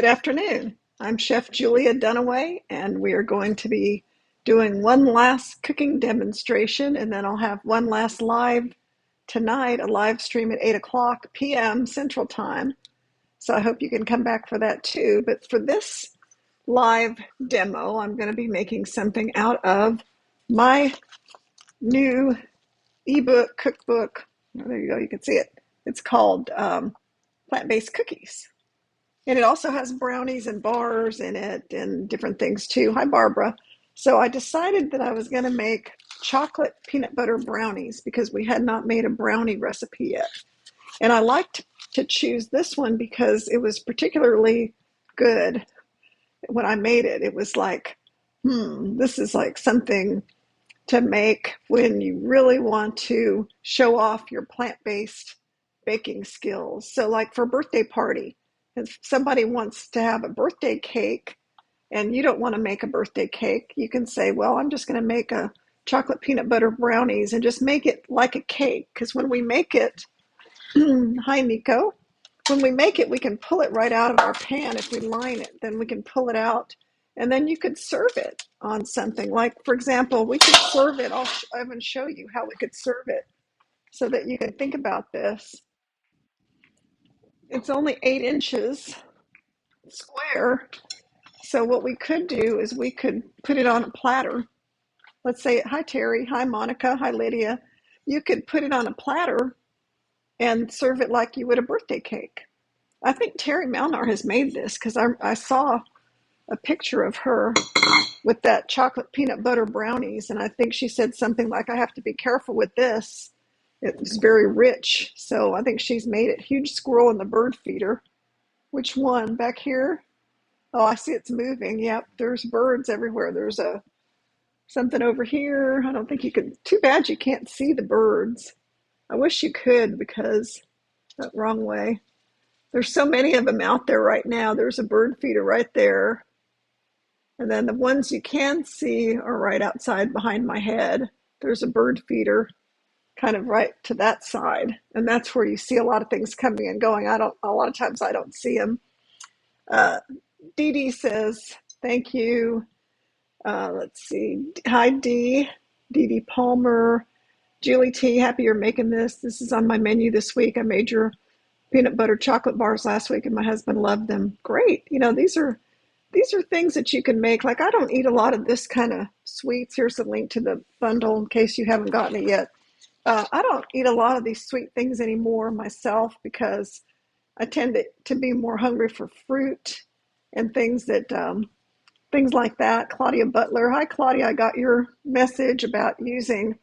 Good afternoon. I'm Chef Julia Dunaway, and we are going to be doing one last cooking demonstration, and then I'll have one last live tonight, a live stream at 8 o'clock p.m. Central Time. So I hope you can come back for that too. But for this live demo, I'm going to be making something out of my new ebook cookbook. Oh, there you go, you can see it. It's called Plant-Based Cookies. And it also has brownies and bars in it and different things too. Hi, Barbara. So I decided that I was going to make chocolate peanut butter brownies because we had not made a brownie recipe yet. And I liked to choose this one because it was particularly good when I made it. It was like, this is like something to make when you really want to show off your plant-based baking skills. So like for a birthday party, if somebody wants to have a birthday cake and you don't want to make a birthday cake, you can say, well, I'm just going to make a chocolate peanut butter brownies and just make it like a cake. Because when we make it, hi, Nico. When we make it, we can pull it right out of our pan. If we line it, then we can pull it out. And then you could serve it on something. Like, for example, we could serve it. I'll even show you how we could serve it so that you can think about this. It's only 8 inches square. So what we could do is we could put it on a platter. Let's say, hi, Terry. Hi, Monica. Hi, Lydia. You could put it on a platter and serve it like you would a birthday cake. I think Terry Malnar has made this because I saw a picture of her with that chocolate peanut butter brownies. And I think she said something like, I have to be careful with this. It's very rich. So I think she's made it. Huge squirrel in the bird feeder. Which one? Back here? Oh, I see it's moving. Yep, there's birds everywhere. There's something over here. I don't think you could. Too bad you can't see the birds. I wish you could because that wrong way. There's so many of them out there right now. There's a bird feeder right there. And then the ones you can see are right outside behind my head. There's a bird feeder kind of right to that side. And that's where you see a lot of things coming and going. A lot of times I don't see them. Dee Dee says, thank you. Let's see. Hi, Dee. Dee Dee Palmer. Julie T, happy you're making this. This is on my menu this week. I made your peanut butter chocolate bars last week and my husband loved them. Great. You know, these are things that you can make. Like I don't eat a lot of this kind of sweets. Here's a link to the bundle in case you haven't gotten it yet. I don't eat a lot of these sweet things anymore myself because I tend to be more hungry for fruit and things like that. Claudia Butler. Hi, Claudia. I got your message about using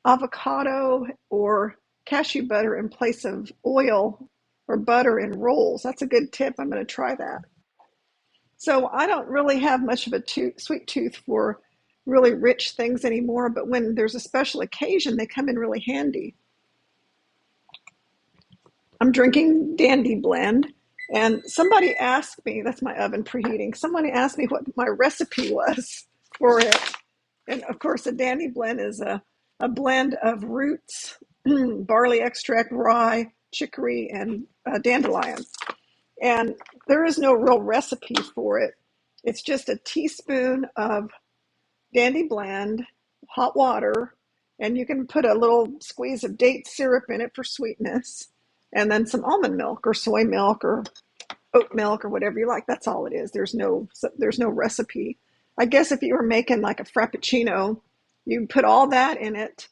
avocado or cashew butter in place of oil or butter in rolls. That's a good tip. I'm going to try that. So I don't really have much of a sweet tooth for really rich things anymore, but when there's a special occasion, they come in really handy. I'm drinking Dandy Blend, and somebody asked me, that's my oven preheating, somebody asked me what my recipe was for it. And of course, a Dandy Blend is a blend of roots, barley extract, rye, chicory, and dandelion. And there is no real recipe for it. It's just a teaspoon of Dandy Blend, hot water, and you can put a little squeeze of date syrup in it for sweetness, and then some almond milk or soy milk or oat milk or whatever you like. That's all it is. There's no recipe. I guess if you were making like a frappuccino, you put all that in it,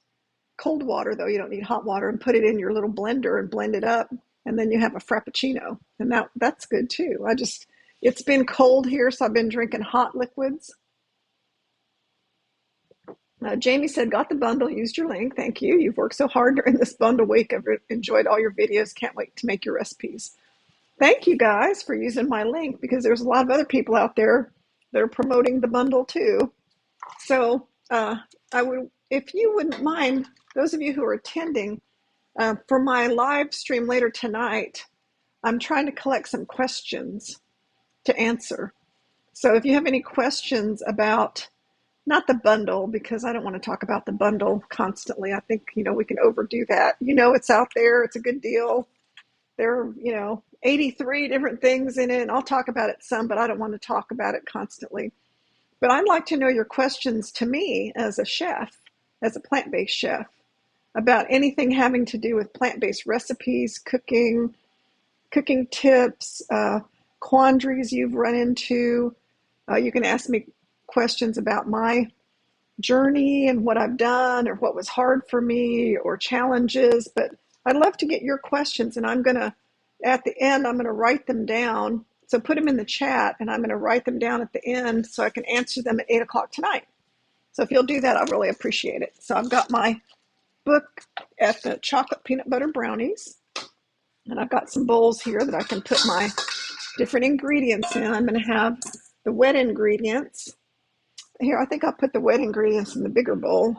cold water though, you don't need hot water, and put it in your little blender and blend it up, and then you have a frappuccino, and that's good too. It's been cold here, so I've been drinking hot liquids. Jamie said, got the bundle, used your link. Thank you. You've worked so hard during this bundle week. I've enjoyed all your videos. Can't wait to make your recipes. Thank you guys for using my link because there's a lot of other people out there that are promoting the bundle too. So if you wouldn't mind, those of you who are attending, for my live stream later tonight, I'm trying to collect some questions to answer. So if you have any questions about not the bundle, because I don't want to talk about the bundle constantly. I think, we can overdo that. It's out there. It's a good deal. They're, 83 different things in it. And I'll talk about it some, but I don't want to talk about it constantly. But I'd like to know your questions to me as a chef, as a plant-based chef, about anything having to do with plant-based recipes, cooking tips, quandaries you've run into. You can ask me questions about my journey and what I've done or what was hard for me or challenges. But I'd love to get your questions, and at the end, I'm going to write them down. So put them in the chat, and I'm going to write them down at the end so I can answer them at 8 o'clock tonight. So if you'll do that, I'll really appreciate it. So I've got my book at the chocolate peanut butter brownies, and I've got some bowls here that I can put my different ingredients in. I'm going to have the wet ingredients. Here, I think I'll put the wet ingredients in the bigger bowl.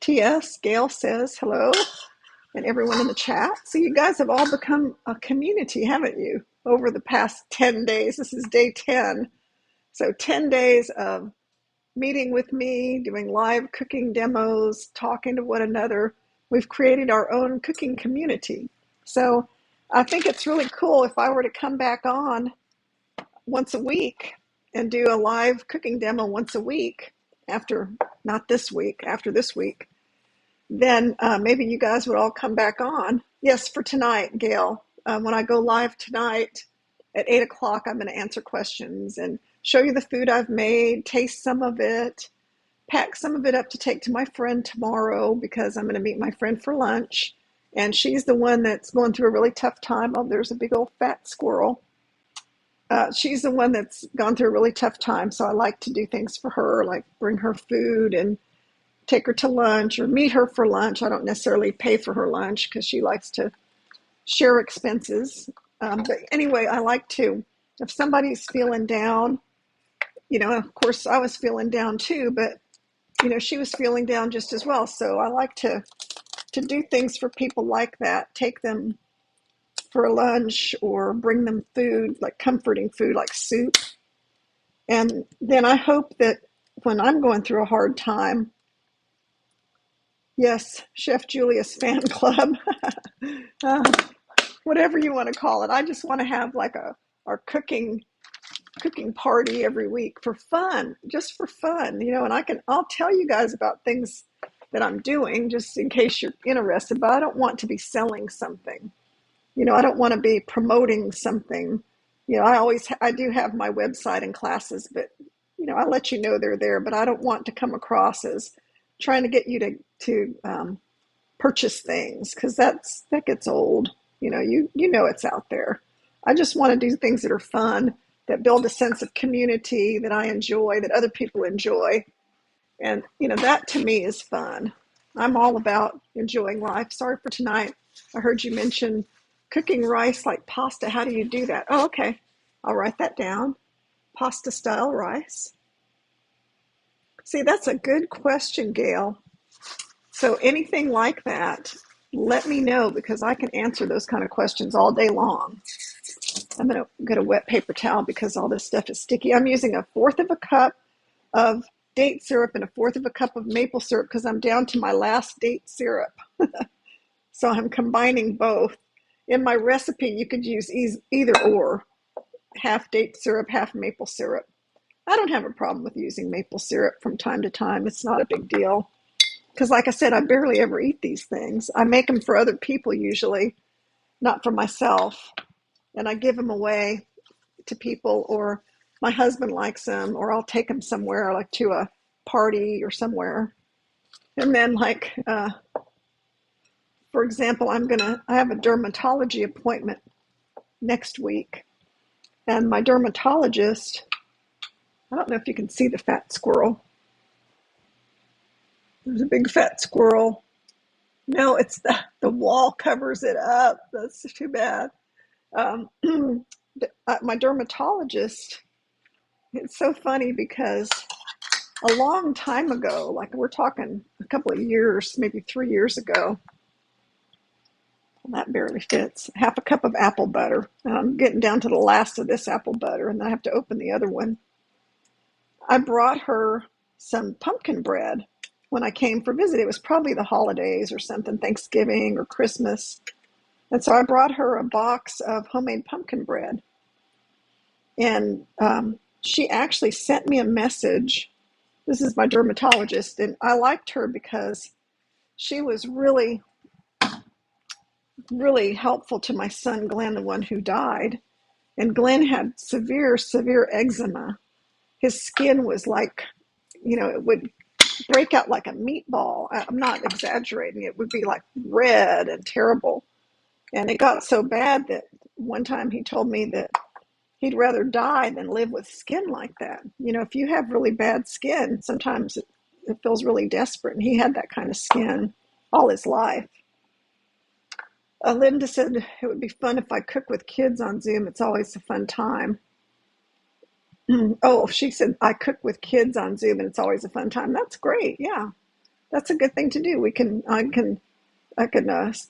T.S. Gail says hello, and everyone in the chat. So you guys have all become a community, haven't you, over the past 10 days? This is day 10. So 10 days of meeting with me, doing live cooking demos, talking to one another. We've created our own cooking community. So I think it's really cool if I were to come back on once a week and do a live cooking demo once a week after, not this week, after this week, then maybe you guys would all come back on. Yes, for tonight, Gail. When I go live tonight at 8 o'clock, I'm going to answer questions and show you the food I've made, taste some of it, pack some of it up to take to my friend tomorrow because I'm going to meet my friend for lunch. And she's the one that's going through a really tough time. Oh, there's a big old fat squirrel. She's the one that's gone through a really tough time. So I like to do things for her, like bring her food and take her to lunch or meet her for lunch. I don't necessarily pay for her lunch because she likes to share expenses. But anyway, I like to, if somebody's feeling down, of course I was feeling down too, but she was feeling down just as well. So I like to do things for people like that, take them for lunch or bring them food, like comforting food, like soup. And then I hope that when I'm going through a hard time, yes, Chef Julia's fan club, uh, whatever you want to call it. I just want to have like our cooking party every week for fun, just for fun, and I'll tell you guys about things that I'm doing just in case you're interested, but I don't want to be selling something. I don't want to be promoting something. I do have my website and classes, but I let you know they're there, but I don't want to come across as trying to get you to purchase things because that gets old. You know it's out there. I just want to do things that are fun, that build a sense of community that I enjoy, that other people enjoy. And, that to me is fun. I'm all about enjoying life. Sorry for tonight. I heard you mention cooking rice like pasta. How do you do that? Oh, okay. I'll write that down. Pasta style rice. See, that's a good question, Gail. So anything like that, let me know because I can answer those kind of questions all day long. I'm going to get a wet paper towel because all this stuff is sticky. I'm using 1/4 of a cup of date syrup and 1/4 of a cup of maple syrup because I'm down to my last date syrup. So I'm combining both. In my recipe, you could use either or, half date syrup, half maple syrup. I don't have a problem with using maple syrup from time to time. It's not a big deal. Because like I said, I barely ever eat these things. I make them for other people usually, not for myself. And I give them away to people, or my husband likes them, or I'll take them somewhere, like to a party or somewhere. And then for example, I have a dermatology appointment next week. And my dermatologist, I don't know if you can see the fat squirrel. There's a big fat squirrel. No, it's the wall covers it up. That's too bad. My dermatologist, it's so funny because a long time ago, like we're talking a couple of years, maybe 3 years ago, that barely fits, 1/2 cup of apple butter. And I'm getting down to the last of this apple butter, and then I have to open the other one. I brought her some pumpkin bread when I came for a visit. It was probably the holidays or something, Thanksgiving or Christmas. And so I brought her a box of homemade pumpkin bread. And she actually sent me a message. This is my dermatologist, and I liked her because she was really, really helpful to my son, Glenn, the one who died. And Glenn had severe, severe eczema. His skin was like, it would break out like a meatball. I'm not exaggerating. It would be like red and terrible. And it got so bad that one time he told me that he'd rather die than live with skin like that. If you have really bad skin, sometimes it feels really desperate. And he had that kind of skin all his life. Linda said it would be fun if I cook with kids on Zoom. It's always a fun time. Oh, she said I cook with kids on Zoom and it's always a fun time. That's great. Yeah, that's a good thing to do. I can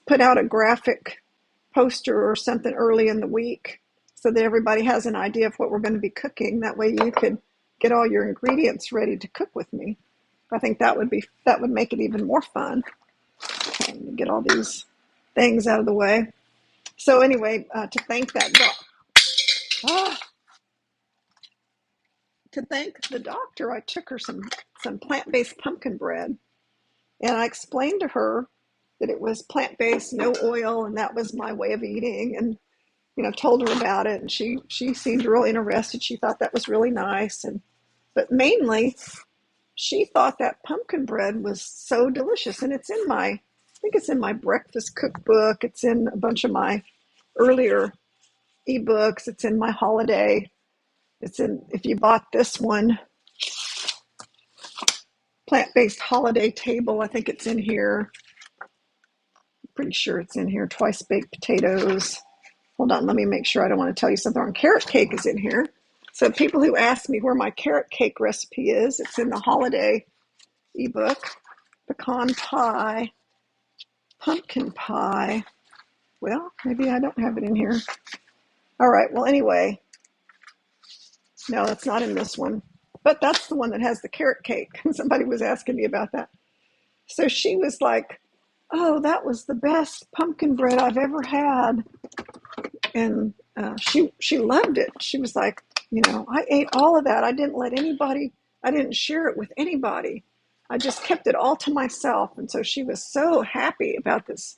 put out a graphic poster or something early in the week so that everybody has an idea of what we're going to be cooking. That way you could get all your ingredients ready to cook with me. I think that would make it even more fun. Get all these things out of the way. So anyway, to thank the doctor, I took her some plant-based pumpkin bread, and I explained to her that it was plant-based, no oil, and that was my way of eating, and told her about it, and she seemed real interested. She thought that was really nice, but mainly she thought that pumpkin bread was so delicious, and I think it's in my breakfast cookbook. It's in a bunch of my earlier ebooks. It's in my holiday. If you bought this one, plant-based holiday table, I think it's in here. I'm pretty sure it's in here. Twice baked potatoes. Hold on, let me make sure I don't want to tell you something wrong. Carrot cake is in here. So people who ask me where my carrot cake recipe is, it's in the holiday ebook. Pecan pie, pumpkin pie. Well, maybe I don't have it in here. All right, well, anyway, no, that's not in this one. But that's the one that has the carrot cake. Somebody was asking me about that. So she was like, oh, that was the best pumpkin bread I've ever had. And she loved it. She was like, I ate all of that. I didn't share it with anybody. I just kept it all to myself. And so she was so happy about this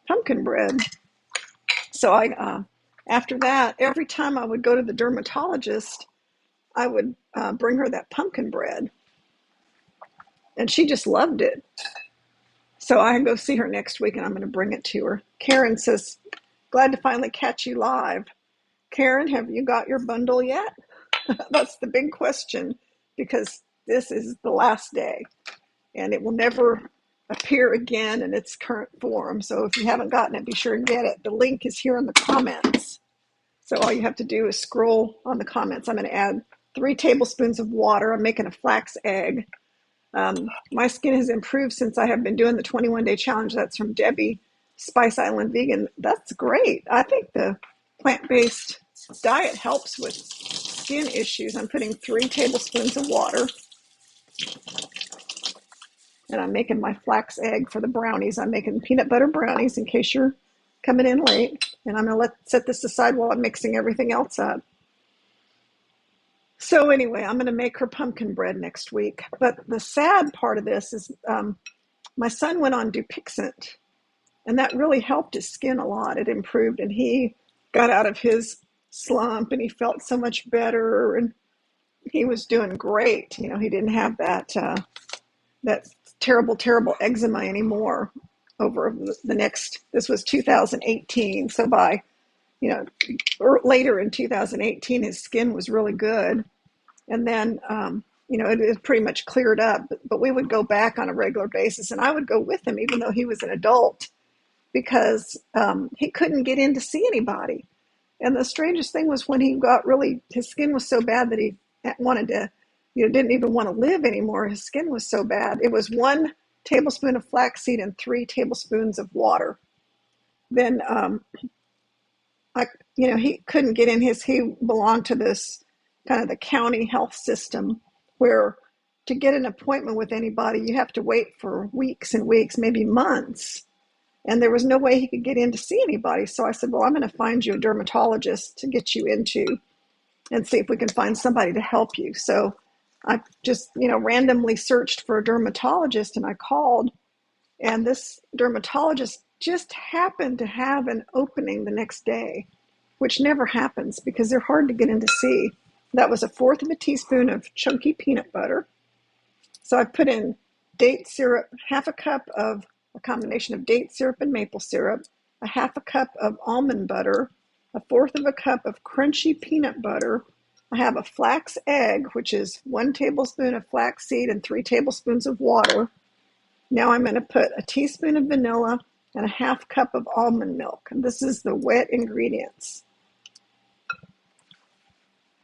pumpkin bread. So after that, every time I would go to the dermatologist, I would bring her that pumpkin bread. And she just loved it. So I go see her next week and I'm going to bring it to her. Karen says, glad to finally catch you live. Karen, have you got your bundle yet? That's the big question, because this is the last day and it will never appear again in its current form. So if you haven't gotten it, be sure and get it. The link is here in the comments. So all you have to do is scroll on the comments. I'm going to add 3 tablespoons of water. I'm making a flax egg. My skin has improved since I have been doing the 21-day challenge. That's from Debbie, Spice Island Vegan. That's great. I think the plant-based diet helps with skin issues. I'm putting 3 tablespoons of water, and I'm making my flax egg for the brownies. I'm making peanut butter brownies in case you're coming in late, and I'm going to set this aside while I'm mixing everything else up. So anyway, I'm going to make her pumpkin bread next week. But the sad part of this is my son went on Dupixent, and that really helped his skin a lot. It improved, and he got out of his slump, and he felt so much better, and he was doing great. He didn't have that terrible, terrible eczema anymore over this was 2018. So by, later in 2018, his skin was really good. And then, it pretty much cleared up, but we would go back on a regular basis, and I would go with him, even though he was an adult, because he couldn't get in to see anybody. And the strangest thing was when his skin was so bad that he wanted to, didn't even want to live anymore. His skin was so bad. It was 1 tablespoon of flaxseed and 3 tablespoons of water. Then, he couldn't get in he belonged to this kind of the county health system where to get an appointment with anybody, you have to wait for weeks and weeks, maybe months. and there was no way he could get in to see anybody. So I said, well, I'm going to find you a dermatologist to get you into and see if we can find somebody to help you. So I just, randomly searched for a dermatologist, and I called, and this dermatologist just happened to have an opening the next day, which never happens because they're hard to get in to see. That was a fourth of a teaspoon of chunky peanut butter. So I put in date syrup, half a cup of a combination of date syrup and maple syrup, a half a cup of almond butter, a fourth of a cup of crunchy peanut butter. I have a flax egg, which is 1 tablespoon of flaxseed and 3 tablespoons of water. Now I'm going to put a teaspoon of vanilla and a half cup of almond milk. And this is the wet ingredients.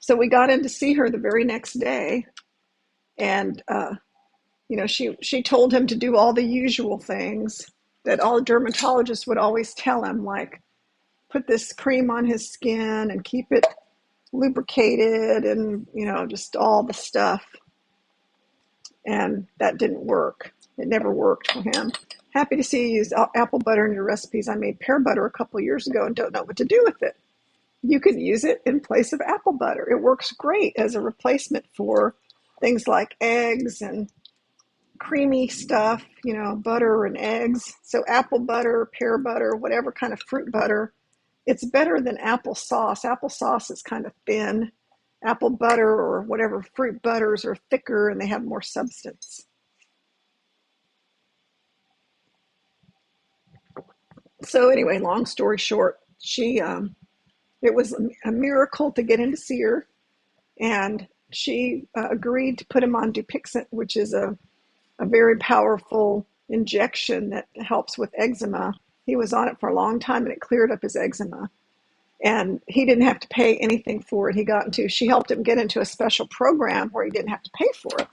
So we got in to see her the very next day, and she told him to do all the usual things that all dermatologists would always tell him, like put this cream on his skin and keep it lubricated and, just all the stuff. And that didn't work. It never worked for him. Happy to see you use apple butter in your recipes. I made pear butter a couple of years ago and don't know what to do with it. You can use it in place of apple butter. It works great as a replacement for things like eggs and creamy stuff, butter and eggs. So apple butter, pear butter, whatever kind of fruit butter, it's better than applesauce. Applesauce is kind of thin. Apple butter or whatever fruit butters are thicker and they have more substance. So anyway, long story short, it was a miracle to get in to see her, and she agreed to put him on Dupixent, which is a very powerful injection that helps with eczema. He was on it for a long time and it cleared up his eczema. And he didn't have to pay anything for it. She helped him get into a special program where he didn't have to pay for it.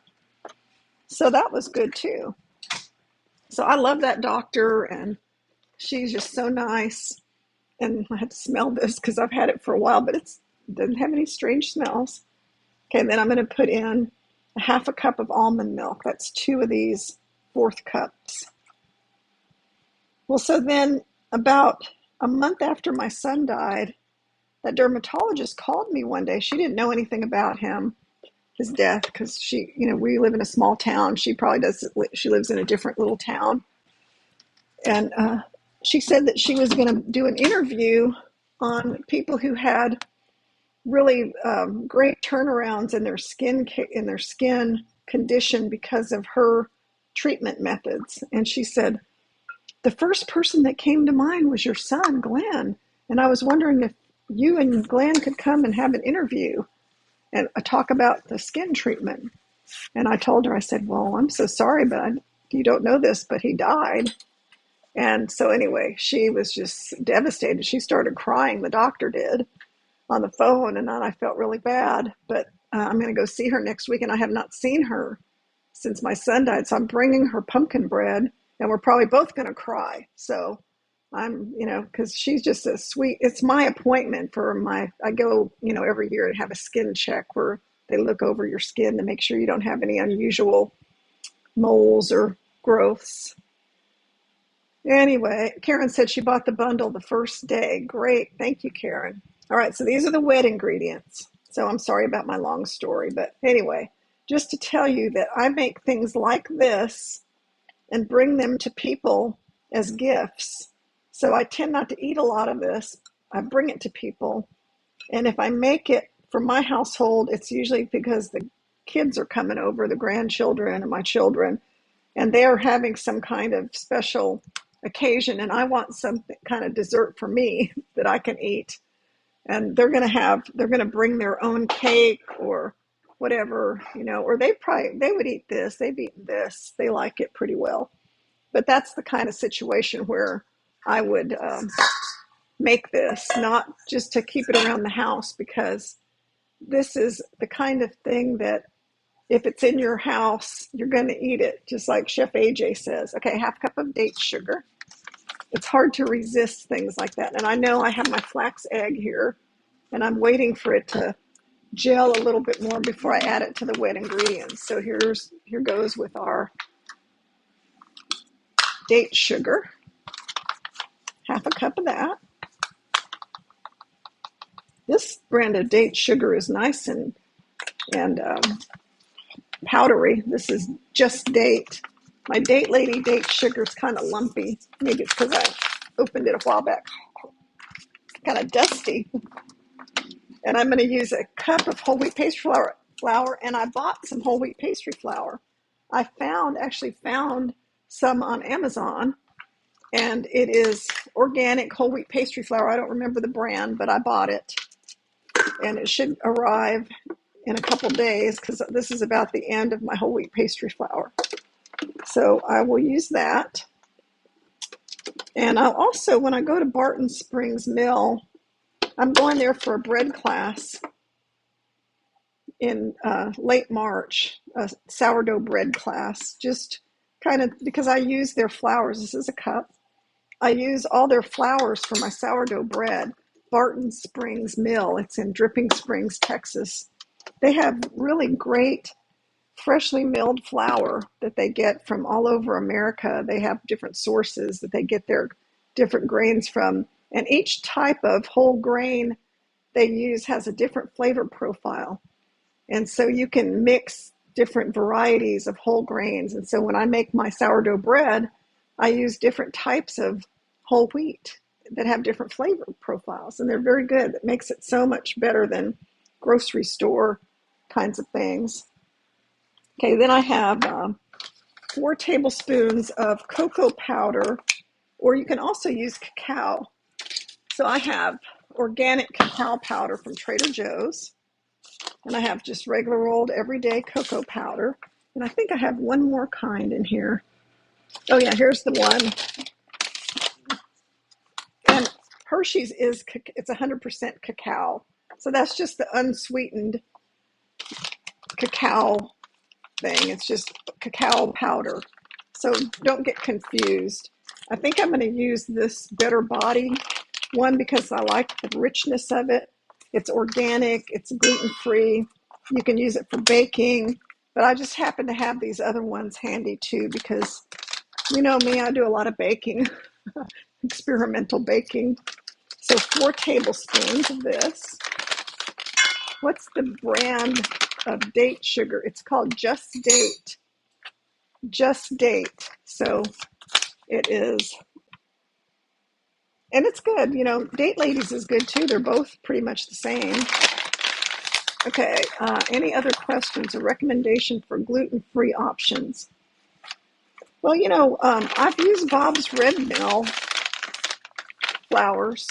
So that was good too. So I love that doctor, and she's just so nice. And I had to smell this because I've had it for a while, but it doesn't have any strange smells. Okay, and then I'm going to put in a half a cup of almond milk. That's 2 of these 4th cups. Well, so then about a month after my son died, that dermatologist called me one day. She didn't know anything about his death, because we live in a small town. She lives in a different little town. And she said that she was going to do an interview on people who had really great turnarounds in their skin condition because of her treatment methods. And she said, the first person that came to mind was your son, Glenn. And I was wondering if you and Glenn could come and have an interview and talk about the skin treatment. And I told her, I said, well, I'm so sorry, but you don't know this, but he died. And so anyway, she was just devastated. She started crying, the doctor did, on the phone, and then I felt really bad. But I'm going to go see her next week, and I have not seen her since my son died. So I'm bringing her pumpkin bread, and we're probably both going to cry. So I'm, because she's just a sweet, it's my appointment I go, every year and have a skin check where they look over your skin to make sure you don't have any unusual moles or growths. Anyway, Karen said she bought the bundle the first day. Great. Thank you, Karen. All right, so these are the wet ingredients. So I'm sorry about my long story, but anyway, just to tell you that I make things like this and bring them to people as gifts. So I tend not to eat a lot of this. I bring it to people. And if I make it for my household, it's usually because the kids are coming over, the grandchildren and my children, and they're having some kind of special occasion, and I want some kind of dessert for me that I can eat. And they're going to bring their own cake or whatever, or they would eat this. They've eaten this. They like it pretty well. But that's the kind of situation where I would make this, not just to keep it around the house, because this is the kind of thing that if it's in your house, you're going to eat it, just like Chef AJ says. Okay, half cup of date sugar. It's hard to resist things like that. And I know I have my flax egg here, and I'm waiting for it to gel a little bit more before I add it to the wet ingredients. So here goes with our date sugar. half a cup of that. This brand of date sugar is nice and powdery. This is just date. My Date Lady date sugar is kind of lumpy. Maybe it's because I opened it a while back. Kind of dusty. And I'm going to use a cup of whole wheat pastry flour, and I bought some whole wheat pastry flour. I actually found some on Amazon, and it is organic whole wheat pastry flour. I don't remember the brand, but I bought it, and it should arrive in a couple days because this is about the end of my whole wheat pastry flour. So I will use that. And I'll also, when I go to Barton Springs Mill, I'm going there for a bread class in late March, a sourdough bread class, just kind of because I use their flours. This is a cup. I use all their flours for my sourdough bread. Barton Springs Mill, it's in Dripping Springs, Texas. They have really great freshly milled flour that they get from all over America. They have different sources that they get their different grains from. And each type of whole grain they use has a different flavor profile. And so you can mix different varieties of whole grains. And so when I make my sourdough bread, I use different types of whole wheat that have different flavor profiles. And they're very good. It makes it so much better than grocery store kinds of things. Okay, then I have 4 tablespoons of cocoa powder, or you can also use cacao. So I have organic cacao powder from Trader Joe's. And I have just regular old everyday cocoa powder. And I think I have one more kind in here. Oh yeah, here's the one. And Hershey's it's 100% cacao. So that's just the unsweetened cacao thing. It's just cacao powder. So don't get confused. I think I'm going to use this Better Body one because I like the richness of it. It's organic, it's gluten-free. You can use it for baking, but I just happen to have these other ones handy too because you know me, I do a lot of baking, experimental baking. So 4 tablespoons of this. What's the brand of date sugar? It's called Just Date. Just Date. So it is, and it's good. You know, Date Ladies is good too. They're both pretty much the same. Okay, any other questions or recommendation for gluten-free options? Well, you know, I've used Bob's Red Mill flours.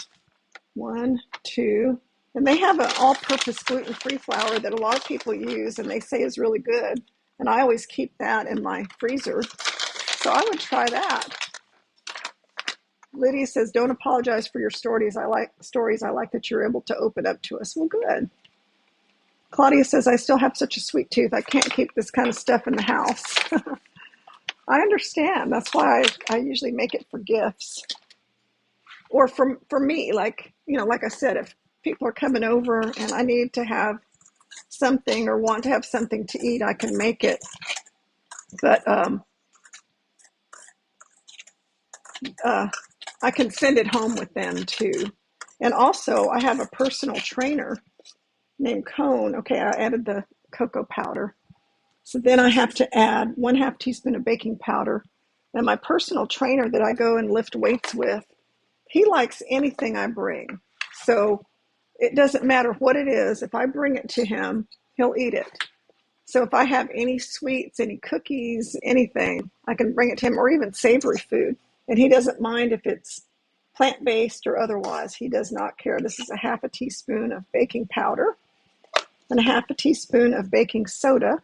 1, 2, and they have an all-purpose gluten-free flour that a lot of people use and they say is really good. And I always keep that in my freezer. So I would try that. Lydia says, don't apologize for your stories. I like that you're able to open up to us. Well, good. Claudia says, I still have such a sweet tooth. I can't keep this kind of stuff in the house. I understand. That's why I usually make it for gifts. Or for me, like, you know, like I said, if people are coming over and I need to have something or want to have something to eat, I can make it. But I can send it home with them too. And also, I have a personal trainer named Cone. Okay, I added the cocoa powder. So then I have to add 1/2 teaspoon of baking powder. And my personal trainer that I go and lift weights with, he likes anything I bring. So it doesn't matter what it is. If I bring it to him, he'll eat it. So if I have any sweets, any cookies, anything, I can bring it to him, or even savory food. And he doesn't mind if it's plant-based or otherwise. He does not care. This is 1/2 teaspoon of baking powder and 1/2 teaspoon of baking soda.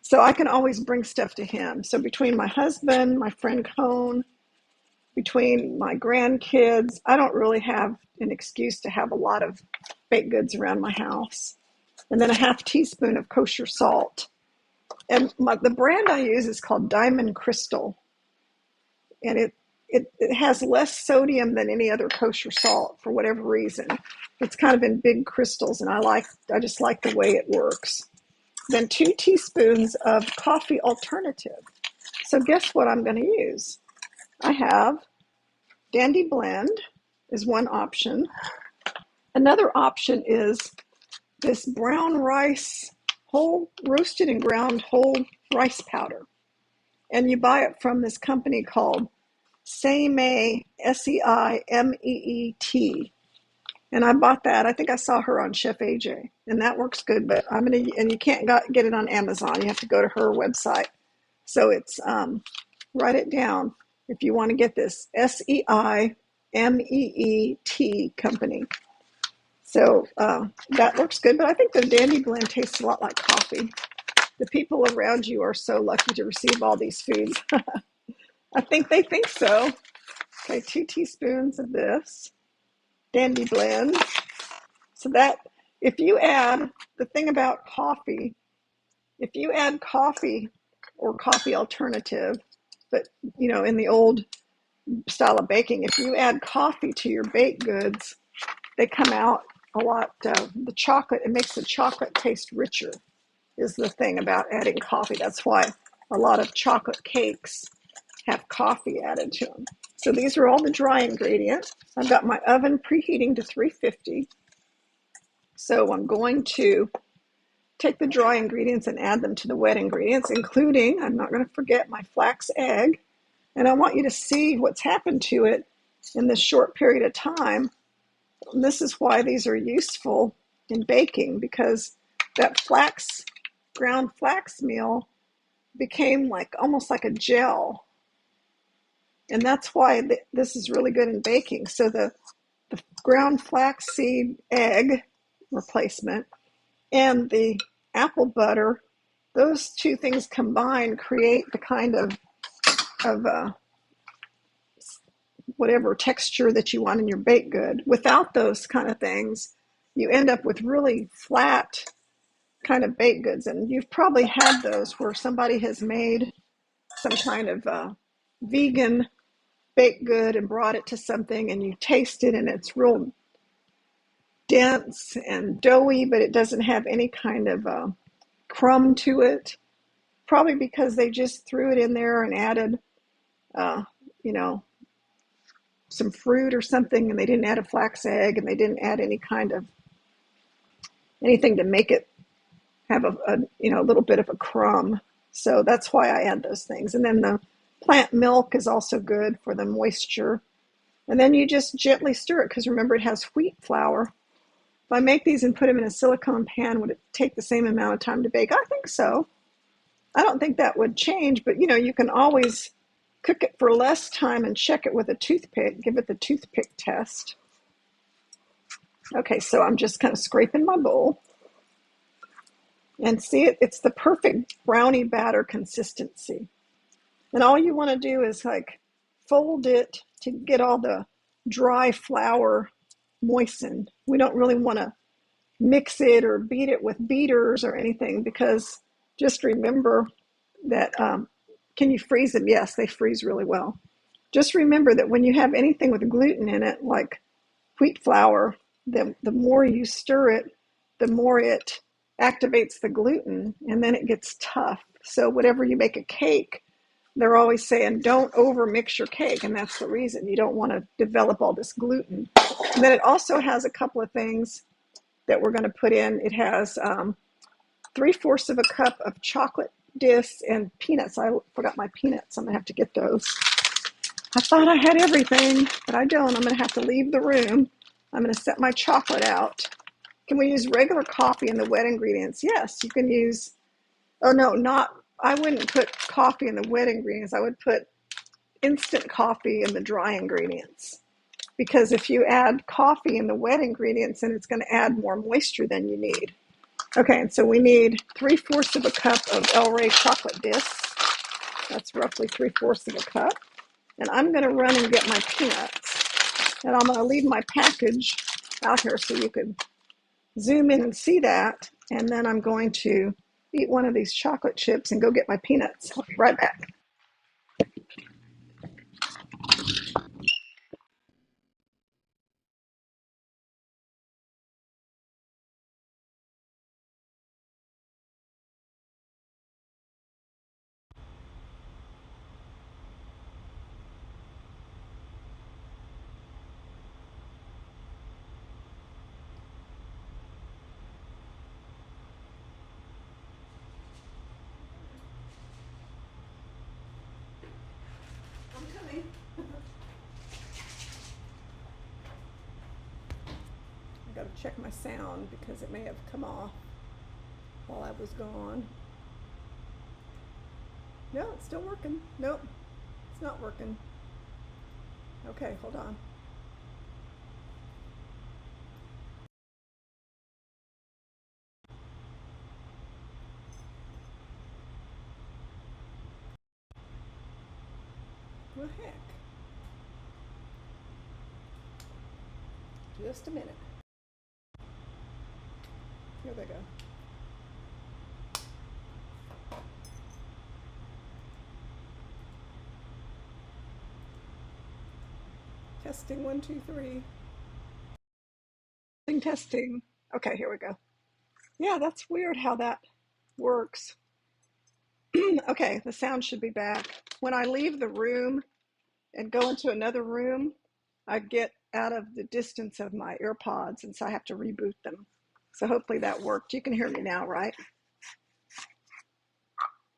So I can always bring stuff to him. So between my husband, my friend Cone, between my grandkids, I don't really have an excuse to have a lot of baked goods around my house. And then 1/2 teaspoon of kosher salt. And the brand I use is called Diamond Crystal. And it has less sodium than any other kosher salt for whatever reason. It's kind of in big crystals, and I just like the way it works. Then 2 teaspoons of coffee alternative. So guess what I'm going to use? I have Dandy Blend is one option. Another option is this brown rice, whole roasted and ground whole rice powder. And you buy it from this company called Seimei, Seimeet. And I bought that. I think I saw her on Chef AJ, and that works good. But and you can't get it on Amazon. You have to go to her website. So it's write it down if you want to get this Seimeet company. So that works good. But I think the Dandy Blend tastes a lot like coffee. The people around you are so lucky to receive all these foods. I think they think so. Okay, 2 teaspoons of this Dandy Blend. So that, if you add, the thing about coffee, if you add coffee or coffee alternative, but in the old style of baking, if you add coffee to your baked goods, they come out a lot, the chocolate, it makes the chocolate taste richer, is the thing about adding coffee. That's why a lot of chocolate cakes have coffee added to them. So these are all the dry ingredients. I've got my oven preheating to 350. So I'm going to take the dry ingredients and add them to the wet ingredients, including, I'm not going to forget, my flax egg. And I want you to see what's happened to it in this short period of time. And this is why these are useful in baking, because that ground flax meal became almost like a gel. And that's why this is really good in baking. So the ground flaxseed egg replacement and the apple butter, those two things combined create the kind of whatever texture that you want in your baked good. Without those kind of things, you end up with really flat kind of baked goods. And you've probably had those where somebody has made some kind of vegan baked good and brought it to something, and you taste it and it's real dense and doughy, but it doesn't have any kind of crumb to it. Probably because they just threw it in there and added, uh, you know, some fruit or something, and they didn't add a flax egg, and they didn't add any kind of anything to make it have a little bit of a crumb. So that's why I add those things. And then the plant milk is also good for the moisture. And then you just gently stir it, because remember, it has wheat flour. If I make these and put them in a silicone pan, would it take the same amount of time to bake? I think so. I don't think that would change, but you can always cook it for less time and check it with a toothpick. Give it the toothpick test. Okay, so I'm just kind of scraping my bowl. And see, it's the perfect brownie batter consistency. And all you want to do is fold it to get all the dry flour moistened. We don't really want to mix it or beat it with beaters or anything, because just remember that, can you freeze them? Yes, they freeze really well. Just remember that when you have anything with gluten in it, like wheat flour, the more you stir it, the more it activates the gluten, and then it gets tough. So whenever you make a cake, they're always saying, don't over mix your cake. And that's the reason. You don't want to develop all this gluten. And then it also has a couple of things that we're going to put in. It has 3/4 of a cup of chocolate discs and peanuts. I forgot my peanuts. I'm going to have to get those. I thought I had everything, but I don't. I'm going to have to leave the room. I'm going to set my chocolate out. Can we use regular coffee in the wet ingredients? Yes, you can use, oh no, not, I wouldn't put coffee in the wet ingredients. I would put instant coffee in the dry ingredients. Because if you add coffee in the wet ingredients, then it's going to add more moisture than you need. Okay, and so we need 3/4 of a cup of El Rey chocolate discs. That's roughly 3/4 of a cup. And I'm going to run and get my peanuts. And I'm going to leave my package out here so you can zoom in and see that. And then I'm going to eat one of these chocolate chips and go get my peanuts. I'll be right back. check my sound because it may have come off while I was gone. No, it's still working. Nope, it's not working. Okay, hold on. Well, heck. Just a minute. Here they go. Testing, 1, 2, 3. Testing. Okay, here we go. Yeah, that's weird how that works. Okay, the sound should be back. When I leave the room and go into another room, I get out of the distance of my AirPods, and so I have to reboot them. So hopefully that worked. You can hear me now, right?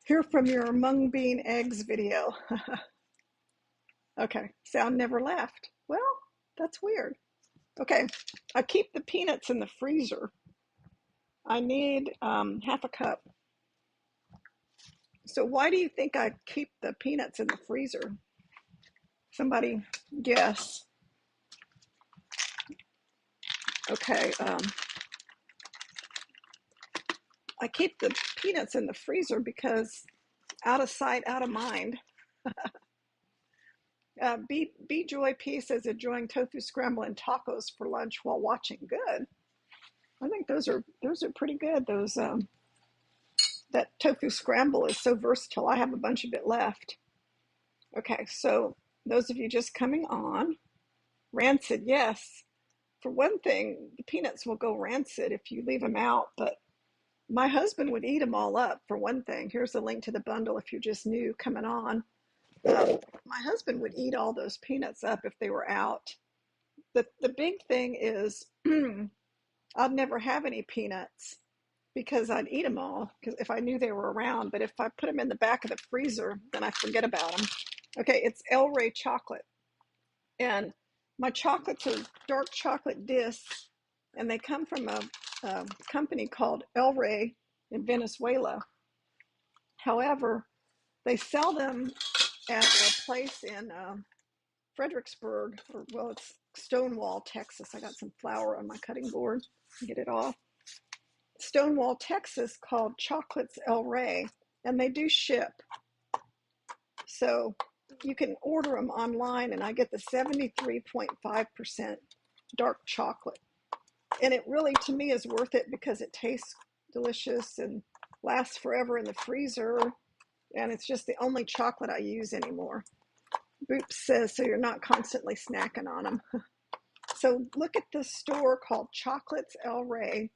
Hear from your mung bean eggs video. Okay, sound never left. Well, that's weird. Okay, I keep the peanuts in the freezer. I need half a cup. So why do you think I keep the peanuts in the freezer? Somebody guess. Okay, I keep the peanuts in the freezer because out of sight, out of mind. B Joy P says enjoying tofu scramble and tacos for lunch while watching. Good. I think those are pretty good. Those that tofu scramble is so versatile. I have a bunch of it left. Okay, so those of you just coming on, rancid, yes. For one thing, the peanuts will go rancid if you leave them out, but my husband would eat them all up, for one thing. Here's a link to the bundle if you're just new coming on. My husband would eat all those peanuts up if they were out. The big thing is I'd never have any peanuts because I'd eat them all because if I knew they were around. But if I put them in the back of the freezer, then I forget about them. Okay, it's El Rey chocolate. And my chocolates are dark chocolate discs, and they come from a company called El Rey in Venezuela. However, they sell them at a place in Fredericksburg, or well, it's Stonewall, Texas. I got some flour on my cutting board. Get it off. Stonewall, Texas, called Chocolates El Rey, and they do ship. So you can order them online, and I get the 73.5% dark chocolate. And it really, to me, is worth it because it tastes delicious and lasts forever in the freezer. And it's just the only chocolate I use anymore. Boop says, so you're not constantly snacking on them. So look at this store called Chocolates El Rey.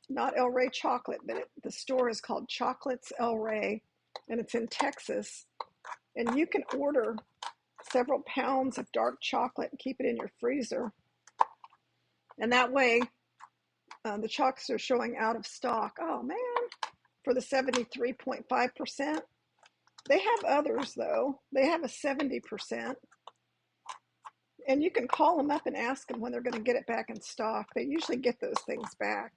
Not El Rey chocolate, but the store is called Chocolates El Rey, and it's in Texas. And you can order several pounds of dark chocolate and keep it in your freezer. And that way, the chocolates are showing out of stock. Oh man, for the 73.5%. They have others though. They have a 70%. And you can call them up and ask them when they're going to get it back in stock. They usually get those things back.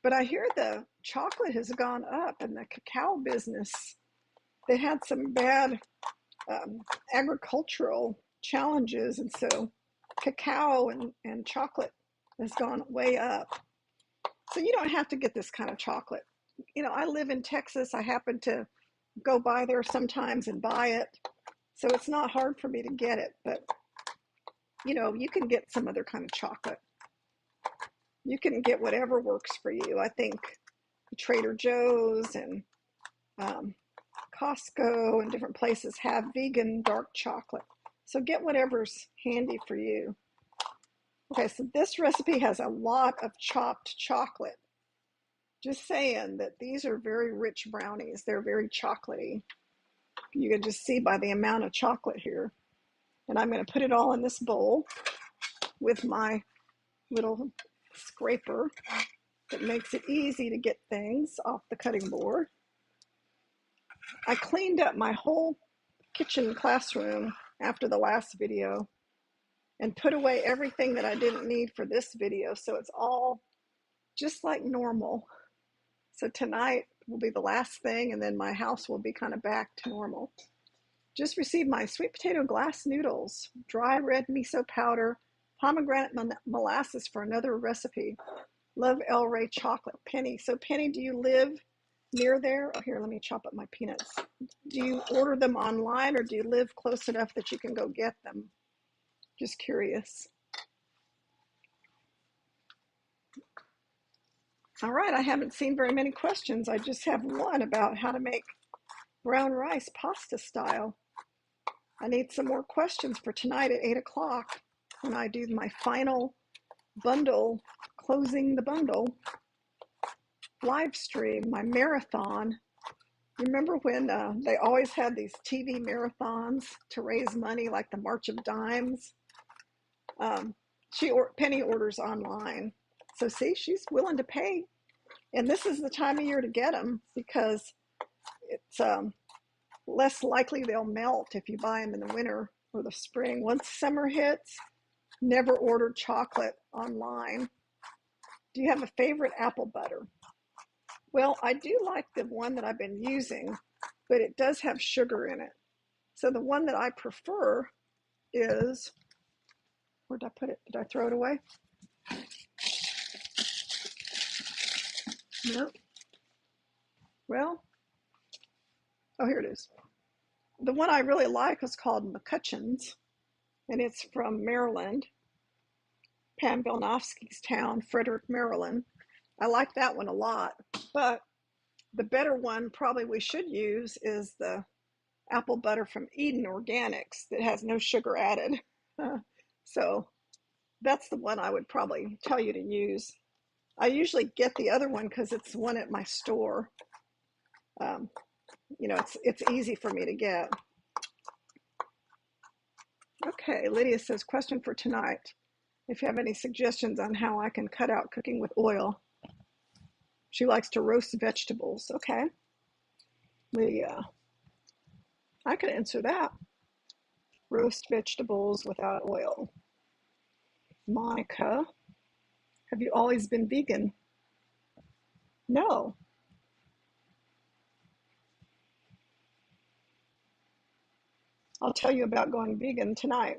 But I hear the chocolate has gone up in the cacao business. They had some bad agricultural challenges, and so cacao and chocolate has gone way up. So you don't have to get this kind of chocolate. You know, I live in Texas. I happen to go by there sometimes and buy it. So it's not hard for me to get it, but you know, you can get some other kind of chocolate. You can get whatever works for you. I think Trader Joe's and Costco and different places have vegan dark chocolate. So get whatever's handy for you. Okay, so this recipe has a lot of chopped chocolate. Just saying that these are very rich brownies. They're very chocolatey. You can just see by the amount of chocolate here. And I'm going to put it all in this bowl with my little scraper that makes it easy to get things off the cutting board. I cleaned up my whole kitchen classroom after the last video. and put away everything that I didn't need for this video. So it's all just like normal. So tonight will be the last thing, and then my house will be kind of back to normal. Just received my sweet potato glass noodles, dry red miso powder, pomegranate molasses for another recipe. Love El Rey chocolate. Penny. So Penny, do you live near there? Oh, here, let me chop up my peanuts. Do you order them online, or do you live close enough that you can go get them? Just curious. All right, I haven't seen very many questions. I just have one about how to make brown rice pasta style. I need some more questions for tonight at 8 o'clock when I do my final bundle, closing the bundle live stream, my marathon. Remember when they always had these TV marathons to raise money, like the March of Dimes? Penny orders online. So see, she's willing to pay. And this is the time of year to get them because it's less likely they'll melt if you buy them in the winter or the spring. Once summer hits, never order chocolate online. Do you have a favorite apple butter? Well, I do like the one that I've been using, but it does have sugar in it. So the one that I prefer is, where'd I put it? Did I throw it away? No. Well, oh, here it is. The one I really like is called McCutcheon's, and it's from Maryland, Pam Belnofsky's town, Frederick, Maryland. I like that one a lot, but the better one probably we should use is the apple butter from Eden Organics that has no sugar added. So that's the one I would probably tell you to use. I usually get the other one because it's the one at my store. It's easy for me to get. Okay, Lydia says, question for tonight. If you have any suggestions on how I can cut out cooking with oil. She likes to roast vegetables. Okay. Lydia, I could answer that. Roast vegetables without oil. Monica, have you always been vegan? No. I'll tell you about going vegan tonight.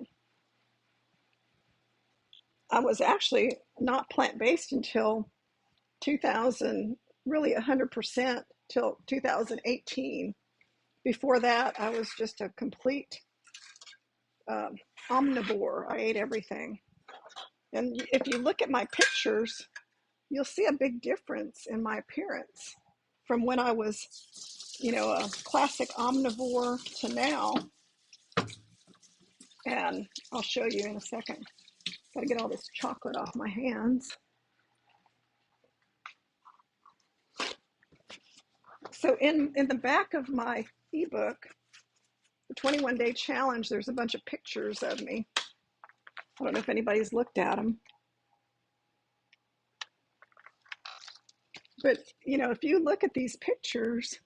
I was actually not plant-based until 2000, really 100% till 2018. Before that, I was just a complete omnivore. I ate everything. And if you look at my pictures, you'll see a big difference in my appearance from when I was, a classic omnivore to now. And I'll show you in a second. Got to get all this chocolate off my hands. So in the back of my ebook, the 21-day challenge, there's a bunch of pictures of me. I don't know if anybody's looked at them. But, if you look at these pictures,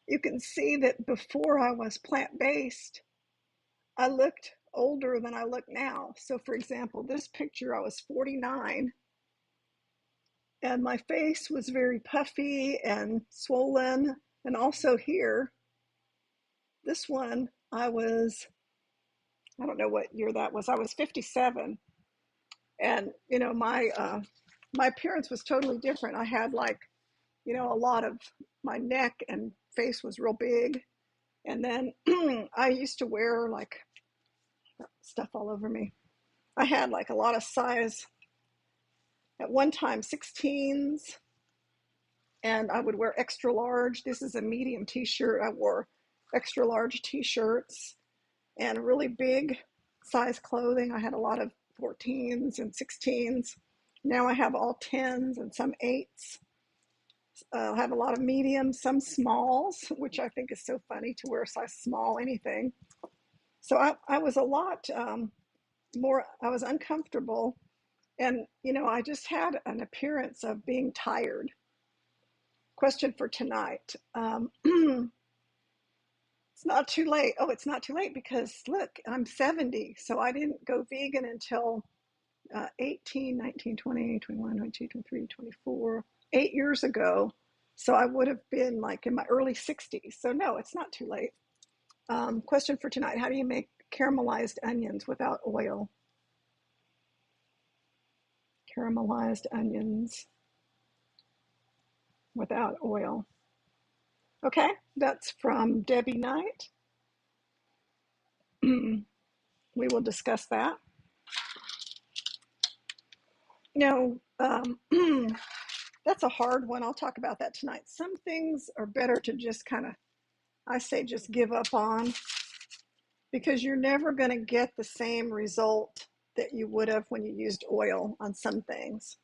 you can see that before I was plant-based, I looked older than I look now. So, for example, this picture, I was 49, and my face was very puffy and swollen. And also here, this one, I don't know what year that was. I was 57. And, my appearance was totally different. I had a lot of my neck and face was real big. And then I used to wear stuff all over me. I had a lot of size, at one time 16s, and I would wear extra large. This is a medium t-shirt. I wore extra large t-shirts and really big size clothing. I had a lot of 14s and 16s. Now I have all 10s and some 8s. I have a lot of mediums, some smalls, which I think is so funny to wear a size small anything. So I was a lot more, I was uncomfortable. And, I just had an appearance of being tired. Question for tonight. It's not too late. Oh, it's not too late because look, I'm 70, so I didn't go vegan until 18, 19, 20, 21, 22, 23, 24, 8 years ago. So I would have been like in my early 60s. So no, it's not too late. Question for tonight. How do you make caramelized onions without oil? Caramelized onions without oil. Okay, that's from Debbie Knight. We will discuss that. You know, that's a hard one. I'll talk about that tonight. Some things are better to just kind of, I say, just give up on because you're never going to get the same result that you would have when you used oil on some things.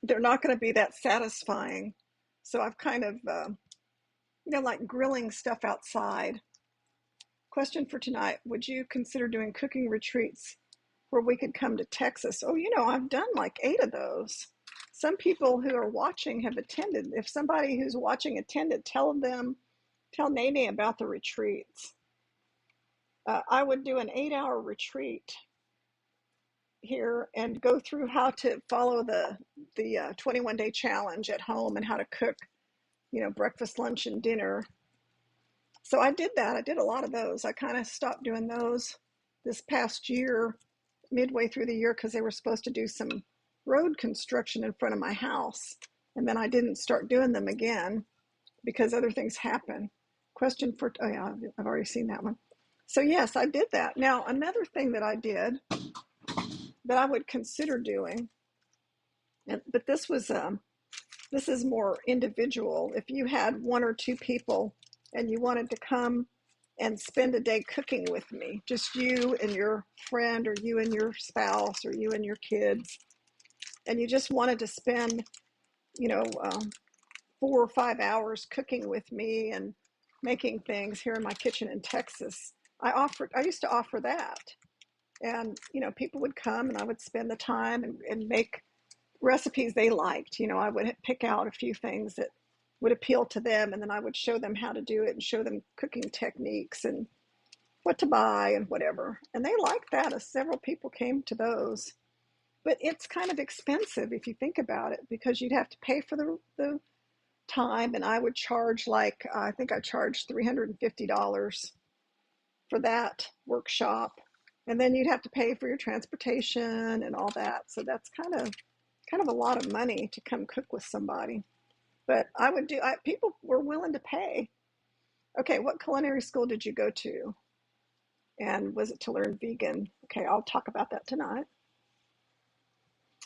They're not going to be that satisfying. So I've kind of, like grilling stuff outside. Question for tonight. Would you consider doing cooking retreats where we could come to Texas? Oh, I've done like 8 of those. Some people who are watching have attended. If somebody who's watching attended, tell Nene about the retreats. I would do an 8-hour retreat here and go through how to follow the 21-day challenge at home and how to cook, breakfast, lunch, and dinner. So I did that. I did a lot of those. I kind of stopped doing those this past year, midway through the year, because they were supposed to do some road construction in front of my house. And then I didn't start doing them again because other things happen. Question for, oh yeah, I've already seen that one. So yes, I did that. Now, another thing that I did that I would consider doing, but this is more individual. If you had 1 or 2 people and you wanted to come and spend a day cooking with me, just you and your friend or you and your spouse or you and your kids, and you just wanted to spend, 4 or 5 hours cooking with me and making things here in my kitchen in Texas, I used to offer that. And, people would come and I would spend the time and make recipes they liked. I would pick out a few things that would appeal to them, and then I would show them how to do it and show them cooking techniques and what to buy and whatever. And they liked that, as several people came to those. But it's kind of expensive if you think about it, because you'd have to pay for the time, and I would charge I think I charged $350 for that workshop. And then you'd have to pay for your transportation and all that. So that's kind of a lot of money to come cook with somebody. But people were willing to pay. Okay, what culinary school did you go to? And was it to learn vegan? Okay, I'll talk about that tonight.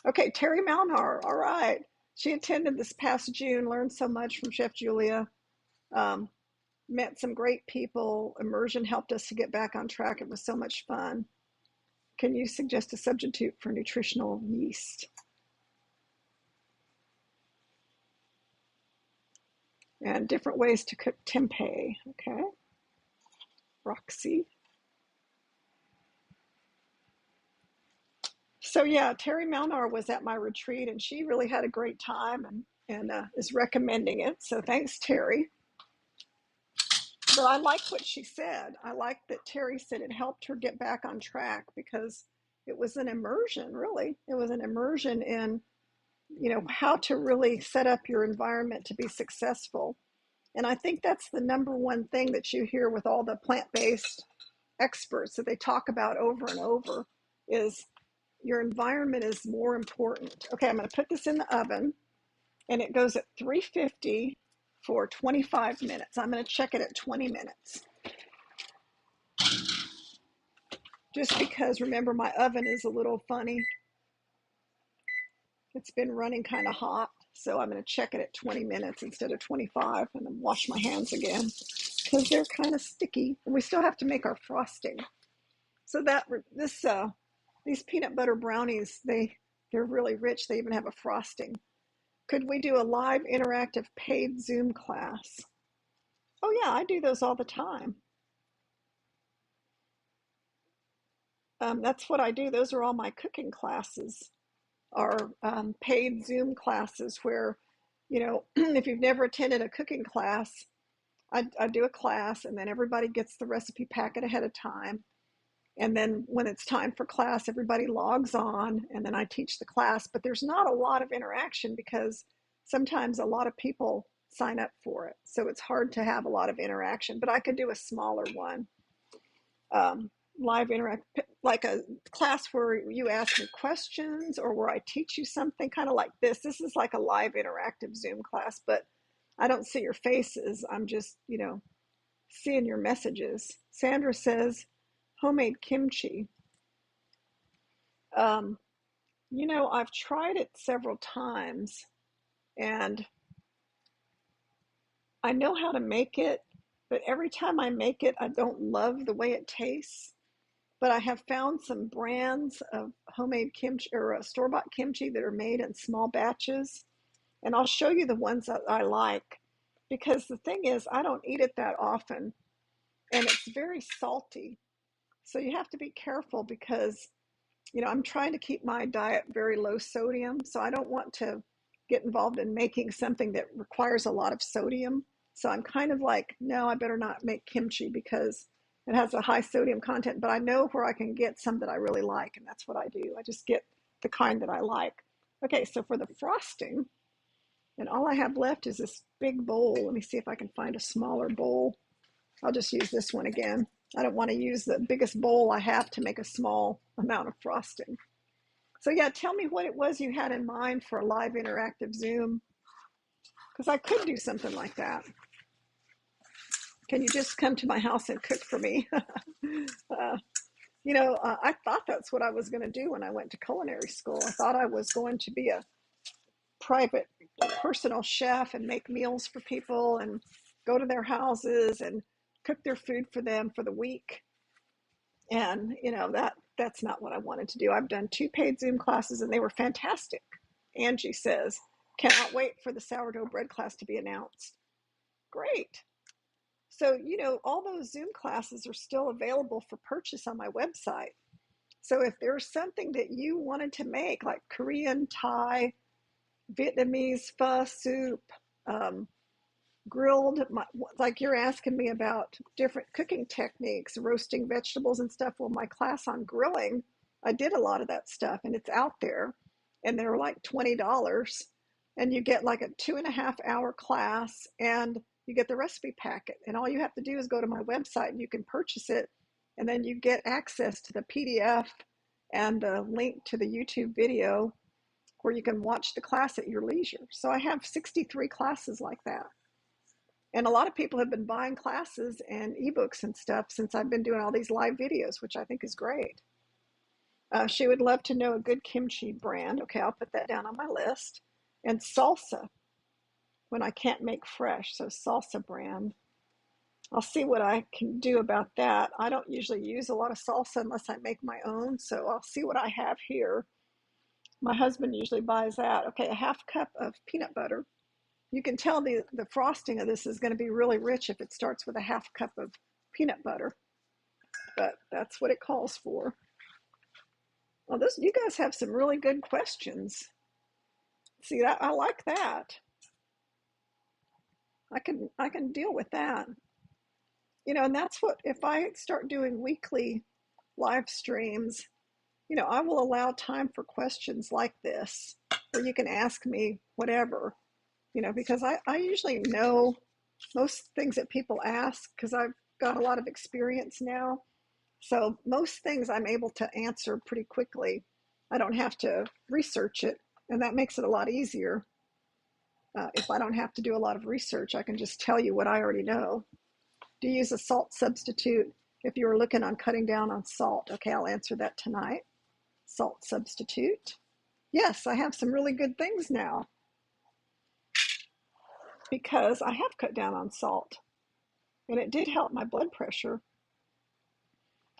Okay, Terry Malnar, all right. She attended this past June, learned so much from Chef Julia, met some great people. Immersion helped us to get back on track. It was so much fun. Can you suggest a substitute for nutritional yeast? And different ways to cook tempeh. Okay. Roxy. So yeah, Terry Malnar was at my retreat and she really had a great time and is recommending it. So thanks, Terry. But I like what she said. I like that Terry said it helped her get back on track because it was an immersion, really. It was an immersion in, how to really set up your environment to be successful. And I think that's the number one thing that you hear with all the plant-based experts that they talk about over and over is your environment is more important. Okay, I'm going to put this in the oven and it goes at 350 for 25 minutes. I'm going to check it at 20 minutes. Just because, remember, my oven is a little funny. It's been running kind of hot, so I'm going to check it at 20 minutes instead of 25 and then wash my hands again because they're kind of sticky. And we still have to make our frosting. So these peanut butter brownies, they're really rich. They even have a frosting. Could we do a live interactive paid Zoom class? Oh yeah, I do those all the time. That's what I do. Those are all my cooking classes, are paid Zoom classes where, if you've never attended a cooking class, I do a class, and then everybody gets the recipe packet ahead of time. And then when it's time for class, everybody logs on, and then I teach the class. But there's not a lot of interaction because sometimes a lot of people sign up for it. So it's hard to have a lot of interaction. But I could do a smaller one, live interact, like a class where you ask me questions or where I teach you something, kind of like this. This is like a live interactive Zoom class, but I don't see your faces. I'm just, seeing your messages. Sandra says, homemade kimchi. Um, I've tried it several times and I know how to make it, but every time I make it, I don't love the way it tastes. But I have found some brands of homemade kimchi or store-bought kimchi that are made in small batches, and I'll show you the ones that I like because the thing is, I don't eat it that often, and it's very salty. So you have to be careful because I'm trying to keep my diet very low sodium, so I don't want to get involved in making something that requires a lot of sodium. So I'm kind of like, no, I better not make kimchi because it has a high sodium content, but I know where I can get some that I really like, and that's what I do. I just get the kind that I like. Okay, so for the frosting, and all I have left is this big bowl. Let me see if I can find a smaller bowl. I'll just use this one again. I don't want to use the biggest bowl I have to make a small amount of frosting. So yeah, tell me what it was you had in mind for a live interactive Zoom, because I could do something like that. Can you just come to my house and cook for me? I thought that's what I was going to do when I went to culinary school. I thought I was going to be a private personal chef and make meals for people and go to their houses and cook their food for them for the week. And that's not what I wanted to do. I've done 2 paid Zoom classes and they were fantastic. Angie says, cannot wait for the sourdough bread class to be announced. Great. So, all those Zoom classes are still available for purchase on my website. So if there's something that you wanted to make, like Korean, Thai, Vietnamese pho soup, grilled, like you're asking me about different cooking techniques, roasting vegetables and stuff. Well, my class on grilling, I did a lot of that stuff and it's out there and they're like $20 and you get like a 2.5 hour class and you get the recipe packet and all you have to do is go to my website and you can purchase it and then you get access to the PDF and the link to the YouTube video where you can watch the class at your leisure. So I have 63 classes like that. And a lot of people have been buying classes and ebooks and stuff since I've been doing all these live videos, which I think is great. She would love to know a good kimchi brand. Okay, I'll put that down on my list. And salsa when I can't make fresh. So salsa brand. I'll see what I can do about that. I don't usually use a lot of salsa unless I make my own. So I'll see what I have here. My husband usually buys that. Okay, a 1/2 cup of peanut butter. You can tell the frosting of this is going to be really rich if it starts with a 1/2 cup of peanut butter, but that's what it calls for. Well, you guys have some really good questions. See, that I like that. I can deal with that. And that's what if I start doing weekly live streams, I will allow time for questions like this where you can ask me whatever, because I usually know most things that people ask because I've got a lot of experience now. So most things I'm able to answer pretty quickly. I don't have to research it, and that makes it a lot easier. If I don't have to do a lot of research, I can just tell you what I already know. Do you use a salt substitute if you were looking on cutting down on salt? Okay, I'll answer that tonight. Salt substitute. Yes, I have some really good things now because I have cut down on salt, and it did help my blood pressure.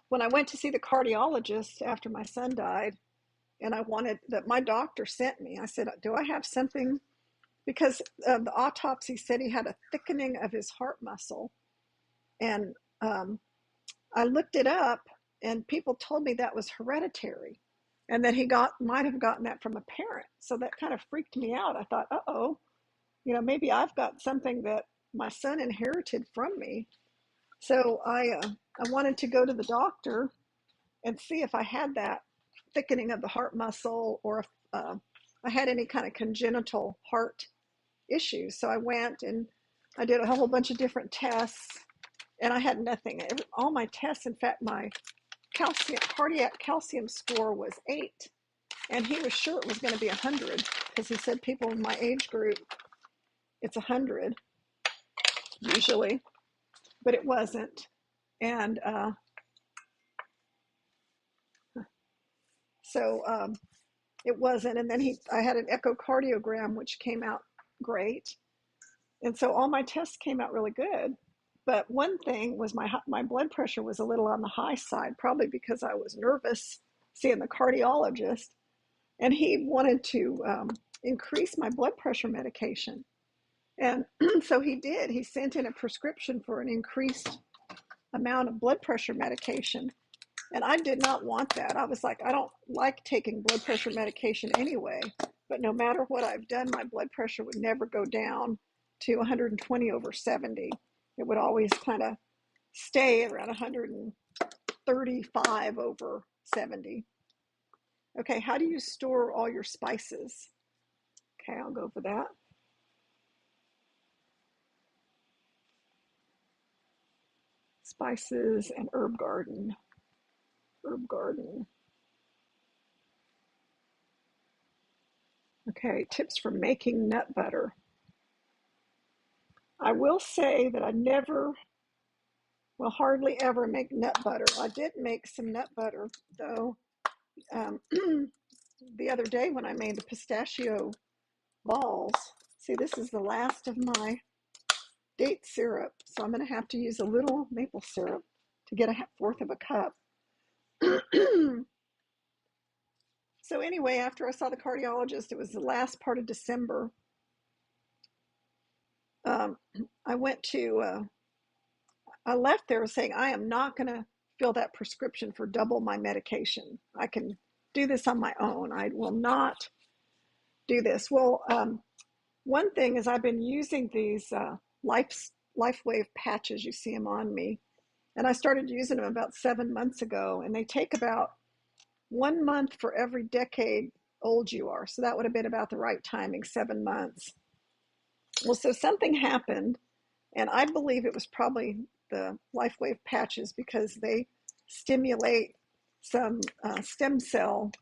When I went to see the cardiologist after my son died, and I wanted that my doctor sent me, I said, do I have something? Because the autopsy said he had a thickening of his heart muscle. And I looked it up, and people told me that was hereditary and that he might have gotten that from a parent. So that kind of freaked me out. I thought, uh-oh, maybe I've got something that my son inherited from me. So I wanted to go to the doctor and see if I had that thickening of the heart muscle or if I had any kind of congenital heart issues. So I went and I did a whole bunch of different tests, and I had nothing. All my tests, in fact, my cardiac calcium score was 8, and he was sure it was going to be 100 because he said people in my age group, it's 100 usually, but it wasn't. And so it wasn't. And then I had an echocardiogram, which came out great. And so all my tests came out really good. But one thing was my blood pressure was a little on the high side, probably because I was nervous seeing the cardiologist. And he wanted to increase my blood pressure medication. And so he did. He sent in a prescription for an increased amount of blood pressure medication. And I did not want that. I was like, I don't like taking blood pressure medication anyway. But no matter what I've done, my blood pressure would never go down to 120 over 70. It would always kind of stay around 135 over 70. Okay, how do you store all your spices? Okay, I'll go for that. Spices and herb garden. Herb garden. Okay, tips for making nut butter. I will say that I never, well, hardly ever make nut butter. I did make some nut butter, though, the other day when I made the pistachio balls. See, this is the last of my date syrup, so I'm going to have to use a little maple syrup to get a fourth of a cup. So anyway, after I saw the cardiologist, it was the last part of December. I went to, I left there saying, I am not going to fill that prescription for double my medication. I can do this on my own. I will not do this. Well, one thing is I've been using these LifeWave patches. You see them on me. And I started using them about 7 months ago, and they take about 1 month for every decade old you are. So that would have been about the right timing, 7 months. Well, so something happened, and I believe it was probably the LifeWave patches because they stimulate some stem cell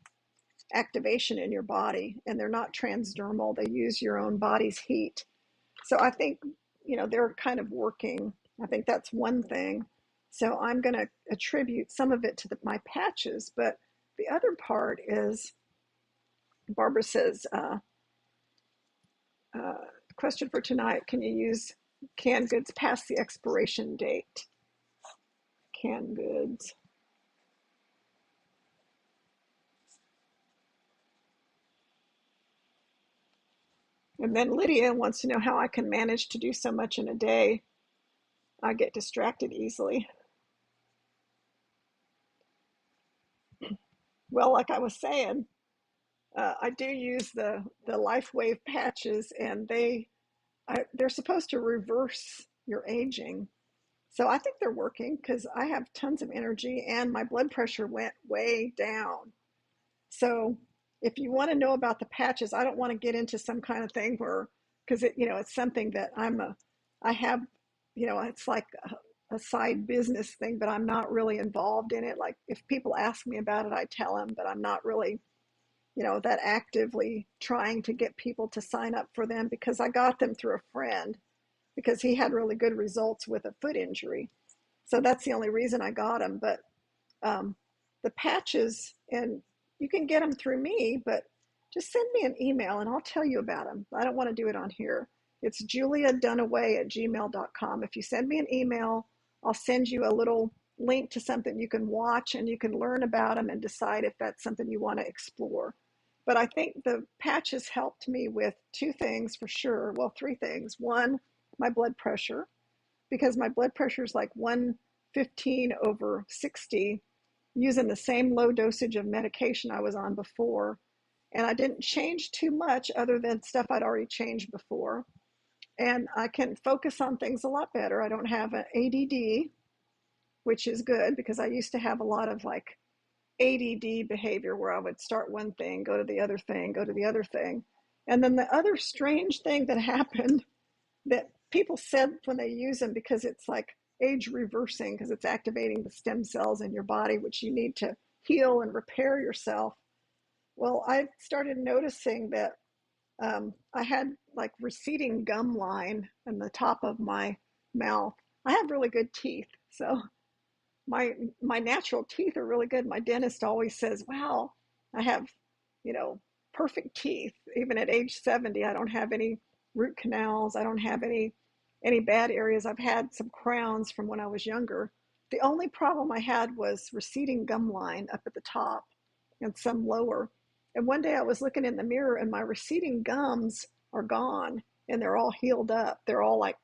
activation in your body, and they're not transdermal. They use your own body's heat. So I think, they're kind of working. I think that's one thing. So I'm going to attribute some of it to my patches, but the other part is, Barbara says, question for tonight, can you use canned goods past the expiration date? Canned goods. And then Lydia wants to know how I can manage to do so much in a day. I get distracted easily. Well, like I was saying, I do use the LifeWave patches, and they're supposed to reverse your aging. So I think they're working because I have tons of energy and my blood pressure went way down. So if you want to know about the patches, I don't want to get into some kind of thing where, because it's something that I have, it's like a side business thing, but I'm not really involved in it. Like if people ask me about it, I tell them, but I'm not really, that actively trying to get people to sign up for them because I got them through a friend because he had really good results with a foot injury. So that's the only reason I got them. But the patches, and you can get them through me, but just send me an email and I'll tell you about them. I don't want to do it on here. It's juliadunaway@gmail.com. If you send me an email, I'll send you a little link to something you can watch and you can learn about them and decide if that's something you want to explore. But I think the patches helped me with two things for sure. Well, three things. One, my blood pressure, because my blood pressure is like 115 over 60, using the same low dosage of medication I was on before. And I didn't change too much other than stuff I'd already changed before. and I can focus on things a lot better. I don't have an ADD, which is good because I used to have a lot of like ADD behavior where I would start one thing, go to the other thing, go to the other thing. And then the other strange thing that happened that people said when they use them, because it's like age reversing, because it's activating the stem cells in your body, which you need to heal and repair yourself. Well, I started noticing that I had like receding gum line in the top of my mouth. I have really good teeth, so my natural teeth are really good. My dentist always says, "Wow, I have, you know, perfect teeth. Even at age 70, I don't have any root canals. I don't have any bad areas. I've had some crowns from when I was younger. The only problem I had was receding gum line up at the top and some lower. And one day I was looking in the mirror and my receding gums are gone and they're all healed up. They're all like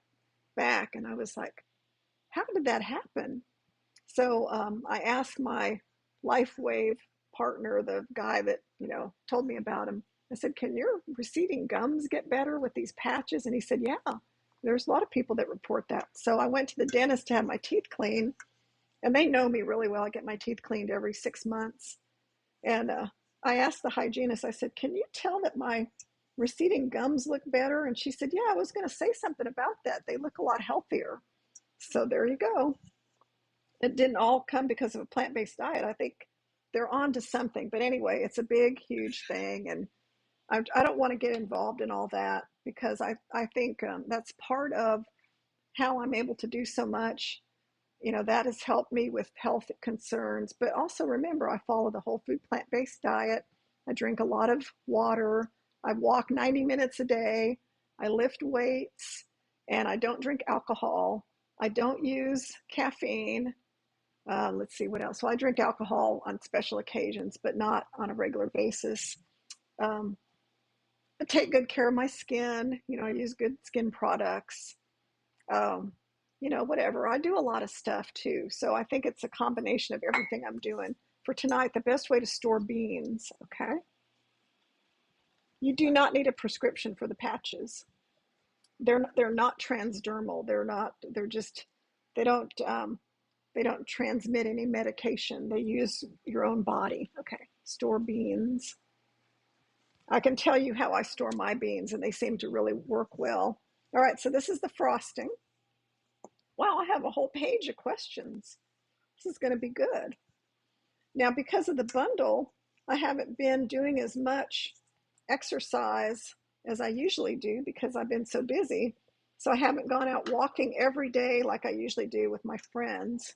back. And I was like, how did that happen? So I asked my LifeWave partner, the guy that told me about him. I said, "Can your receding gums get better with these patches?" And he said, "Yeah, there's a lot of people that report that." So I went to the dentist to have my teeth cleaned, and they know me really well. I get my teeth cleaned every 6 months, and I asked the hygienist. I said, "Can you tell that my receding gums look better?" And she said, "Yeah, I was going to say something about that. They look a lot healthier." So there you go. It didn't all come because of a plant-based diet. I think they're on to something. But anyway, it's a big, huge thing. And I don't want to get involved in all that because I think that's part of how I'm able to do so much. That has helped me with health concerns. But also remember, I follow the whole food plant-based diet. I drink a lot of water. I walk 90 minutes a day. I lift weights. And I don't drink alcohol. I don't use caffeine. Let's see what else. So I drink alcohol on special occasions, but not on a regular basis. Um, I take good care of my skin. I use good skin products. Um, whatever. I do a lot of stuff too. So I think it's a combination of everything I'm doing. For tonight, the best way to store beans, okay? You do not need a prescription for the patches. They're not transdermal. They're just, they don't, they don't transmit any medication. They use your own body. Okay, store beans. I can tell you how I store my beans, and they seem to really work well. All right, so this is the frosting. Wow, I have a whole page of questions. This is going to be good. Now, because of the bundle, I haven't been doing as much exercise as I usually do because I've been so busy. So I haven't gone out walking every day like I usually do with my friends,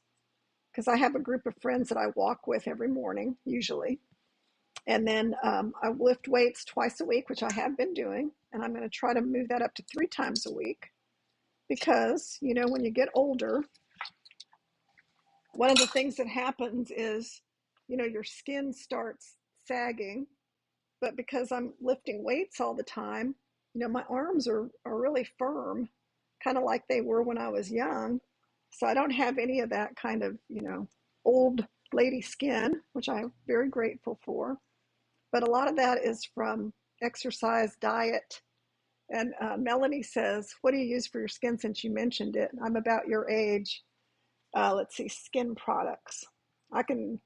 because I have a group of friends that I walk with every morning, usually. And then I lift weights twice a week, which I have been doing. And I'm going to try to move that up to 3 times a week because, when you get older, one of the things that happens is, your skin starts sagging. But because I'm lifting weights all the time, my arms are really firm, kind of like they were when I was young. So I don't have any of that kind of, old lady skin, which I'm very grateful for. But a lot of that is from exercise, diet. And Melanie says, "What do you use for your skin since you mentioned it?" I'm about your age. Let's see, skin products. I can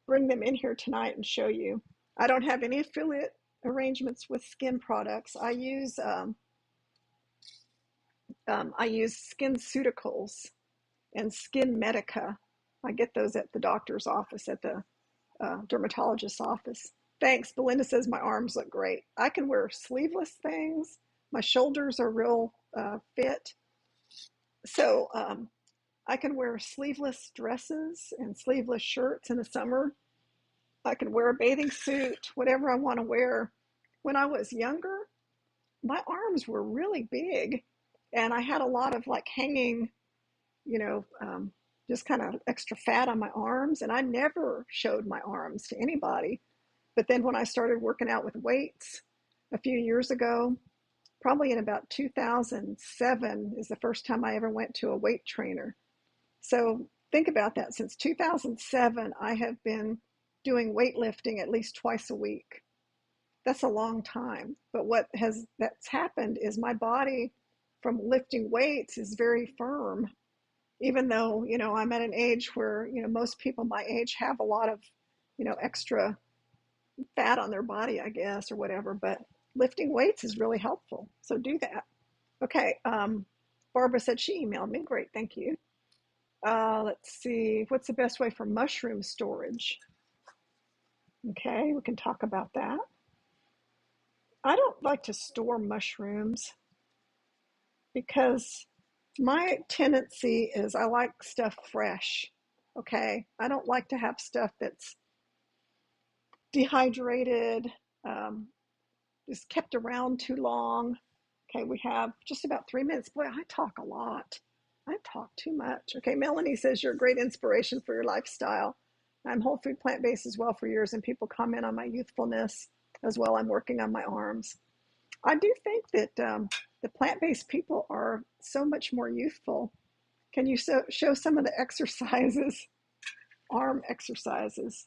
bring them in here tonight and show you. I don't have any affiliate arrangements with skin products. I use SkinCeuticals and Skin Medica. I get those at the doctor's office, at the dermatologist's office. Thanks. Belinda says my arms look great. I can wear sleeveless things. My shoulders are real fit. So I can wear sleeveless dresses and sleeveless shirts in the summer. I can wear a bathing suit, whatever I want to wear. When I was younger, my arms were really big and I had a lot of like hanging, you know, um, just kind of extra fat on my arms. And I never showed my arms to anybody. But then when I started working out with weights a few years ago, probably in about 2007 is the first time I ever went to a weight trainer. So think about that. Since 2007, I have been doing weightlifting at least twice a week. That's a long time. But that's happened is my body, from lifting weights is very firm, even though, I'm at an age where, most people my age have a lot of, extra fat on their body, I guess, or whatever. But lifting weights is really helpful. So do that. Okay. Barbara said she emailed me. Great. Thank you. Let's see. What's the best way for mushroom storage? Okay. We can talk about that. I don't like to store mushrooms because my tendency is I like stuff fresh. Okay. I don't like to have stuff that's dehydrated, um, is kept around too long. Okay, we have just about 3 minutes. Boy, I talk a lot. I talk too much. Okay, Melanie says you're a great inspiration for your lifestyle. I'm whole food plant based as well for years, and people comment on my youthfulness as well. I'm working on my arms. I do think that the plant based people are so much more youthful. Can you show some of the exercises, arm exercises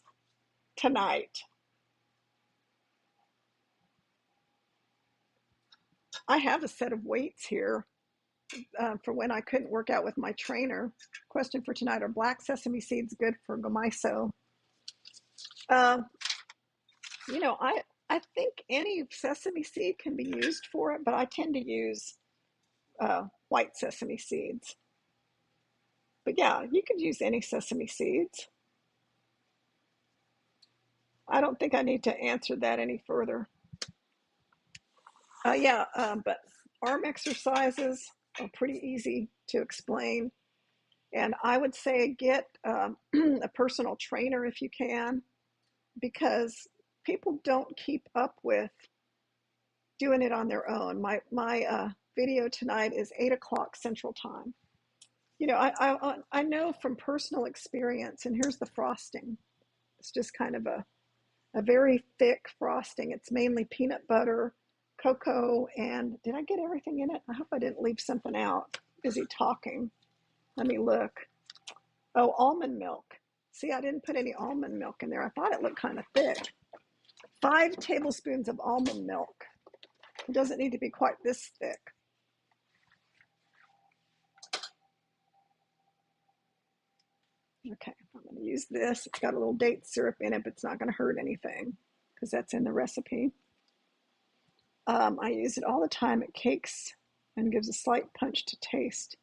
tonight? I have a set of weights here for when I couldn't work out with my trainer. Question for tonight: are black sesame seeds good for gomiso? Uh, I think any sesame seed can be used for it, but I tend to use white sesame seeds. But yeah, you could use any sesame seeds. I don't think I need to answer that any further. But arm exercises are pretty easy to explain. And I would say get a personal trainer if you can, because people don't keep up with doing it on their own. My video tonight is 8 o'clock Central Time. I know from personal experience, and here's the frosting. It's just kind of a very thick frosting. It's mainly peanut butter, cocoa, and did I get everything in it? I hope I didn't leave something out. Busy talking. Let me look. Oh, almond milk. See, I didn't put any almond milk in there. I thought it looked kind of thick. 5 tablespoons of almond milk. It doesn't need to be quite this thick. Okay, I'm going to use this. It's got a little date syrup in it, but it's not going to hurt anything because that's in the recipe. I use it all the time. It cakes and gives a slight punch to taste.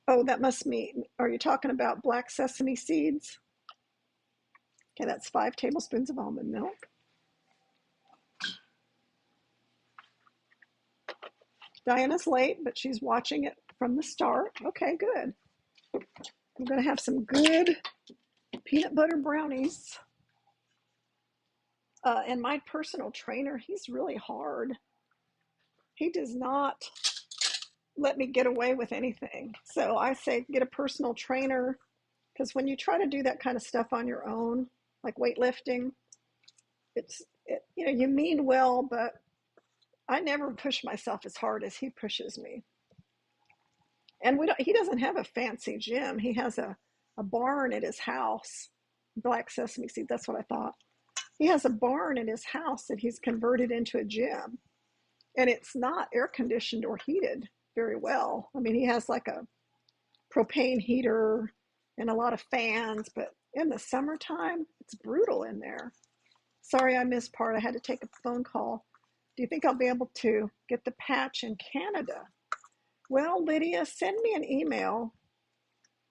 Oh, that must mean, are you talking about black sesame seeds? Okay, that's 5 tablespoons of almond milk. Diana's late, but she's watching it from the start. Okay, good. I'm going to have some good peanut butter brownies. And my personal trainer, he's really hard. He does not let me get away with anything. So I say get a personal trainer, because when you try to do that kind of stuff on your own, like weightlifting, you mean well, but I never push myself as hard as he pushes me. And he doesn't have a fancy gym. He has a barn at his house. Black sesame seed, that's what I thought. He has a barn in his house that he's converted into a gym. And it's not air conditioned or heated very well. I mean, he has like a propane heater and a lot of fans, but in the summertime, it's brutal in there. Sorry, I missed part. I had to take a phone call. Do you think I'll be able to get the patch in Canada? Well, Lydia, send me an email,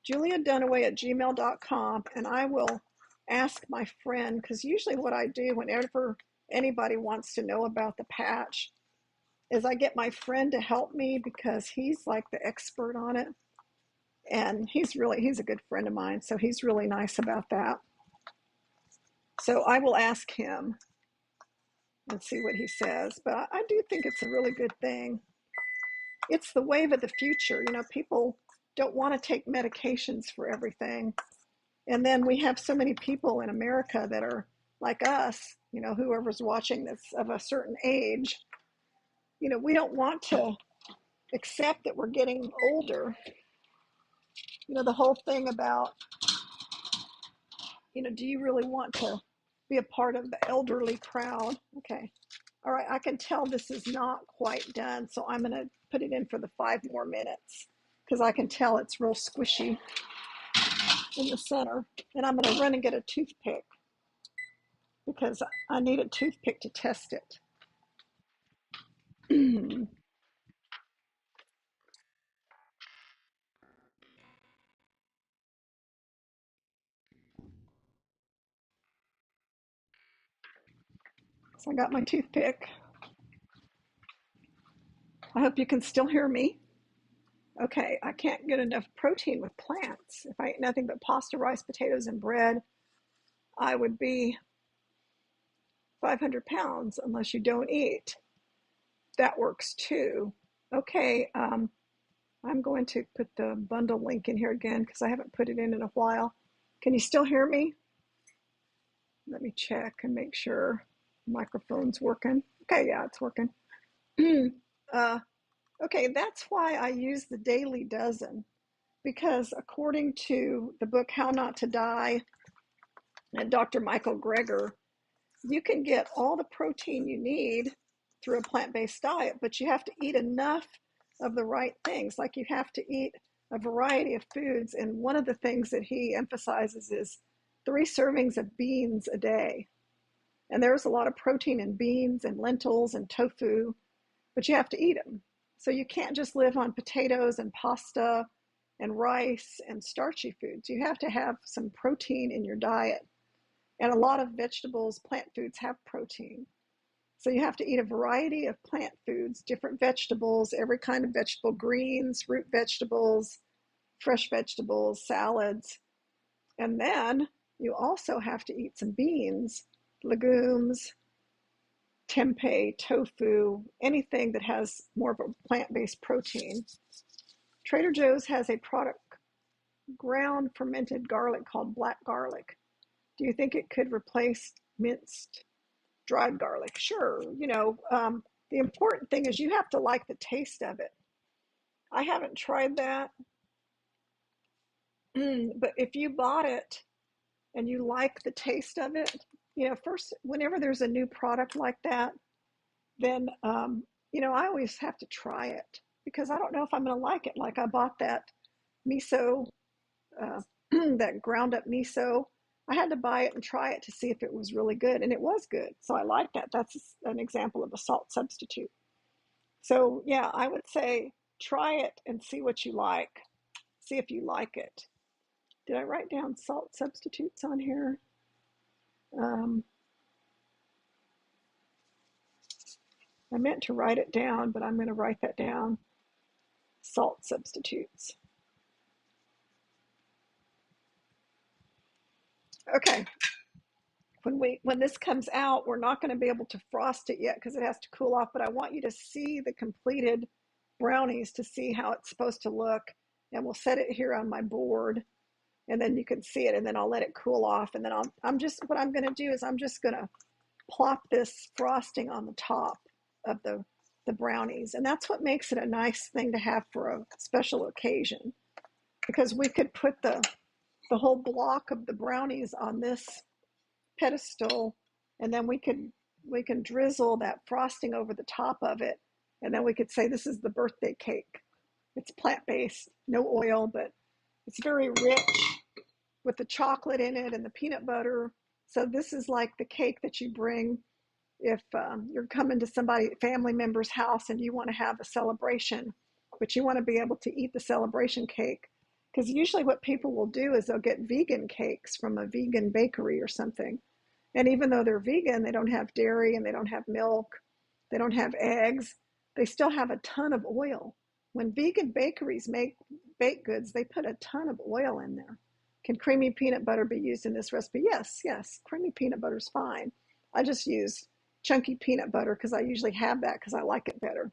juliadunaway@gmail.com, and I will ask my friend, because usually what I do whenever anybody wants to know about the patch is I get my friend to help me, because he's like the expert on it. And he's a good friend of mine, so he's really nice about that. So I will ask him and see what he says. But I do think it's a really good thing. It's the wave of the future. People don't want to take medications for everything. And then we have so many people in America that are like us, whoever's watching that's of a certain age. We don't want to accept that we're getting older. The whole thing about, do you really want to be a part of the elderly crowd? Okay. All right, I can tell this is not quite done, so I'm going to put it in for the 5 more minutes because I can tell it's real squishy in the center. And I'm going to run and get a toothpick because I need a toothpick to test it. So I got my toothpick. I hope you can still hear me. Okay, I can't get enough protein with plants. If I ate nothing but pasta, rice, potatoes, and bread, I would be 500 pounds unless you don't eat. That works too. Okay, I'm going to put the bundle link in here again because I haven't put it in a while. Can you still hear me? Let me check and make sure the microphone's working. Okay, yeah, it's working. uh, okay, that's why I use the Daily Dozen, because according to the book How Not to Die and Dr. Michael Greger, you can get all the protein you need through a plant-based diet, but you have to eat enough of the right things. Like you have to eat a variety of foods. And one of the things that he emphasizes is 3 servings of beans a day. And there's a lot of protein in beans and lentils and tofu, but you have to eat them. So you can't just live on potatoes and pasta and rice and starchy foods. You have to have some protein in your diet. And a lot of vegetables, plant foods have protein. So you have to eat a variety of plant foods, different vegetables, every kind of vegetable, greens, root vegetables, fresh vegetables, salads. And then you also have to eat some beans, legumes, tempeh, tofu, anything that has more of a plant-based protein. Trader Joe's has a product, ground fermented garlic called black garlic. Do you think it could replace minced dried garlic? Sure. The important thing is you have to like the taste of it. I haven't tried that, but if you bought it and you like the taste of it, first, whenever there's a new product like that, then, I always have to try it because I don't know if I'm going to like it. Like I bought that miso, uh, that ground up miso. I had to buy it and try it to see if it was really good, and it was good. So I like that. That's an example of a salt substitute. So yeah, I would say try it and see what you like. See if you like it. Did I write down salt substitutes on here? Um, I meant to write it down, but I'm going to write that down. Salt substitutes. Okay. When this comes out, we're not going to be able to frost it yet because it has to cool off, but I want you to see the completed brownies to see how it's supposed to look. And we'll set it here on my board and then you can see it, and then I'll let it cool off. And then what I'm going to do is I'm just going to plop this frosting on the top of the brownies. And that's what makes it a nice thing to have for a special occasion, because we could put the whole block of the brownies on this pedestal, and then we can drizzle that frosting over the top of it, and then we could say this is the birthday cake. It's plant-based, no oil, but it's very rich with the chocolate in it and the peanut butter. So this is like the cake that you bring if you're coming to somebody, family member's house, and you want to have a celebration, but you want to be able to eat the celebration cake. Because usually what people will do is they'll get vegan cakes from a vegan bakery or something. And even though they're vegan, they don't have dairy and they don't have milk, they don't have eggs, they still have a ton of oil. When vegan bakeries make baked goods, they put a ton of oil in there. Can creamy peanut butter be used in this recipe? Yes, yes, creamy peanut butter is fine. I just use chunky peanut butter because I usually have that because I like it better.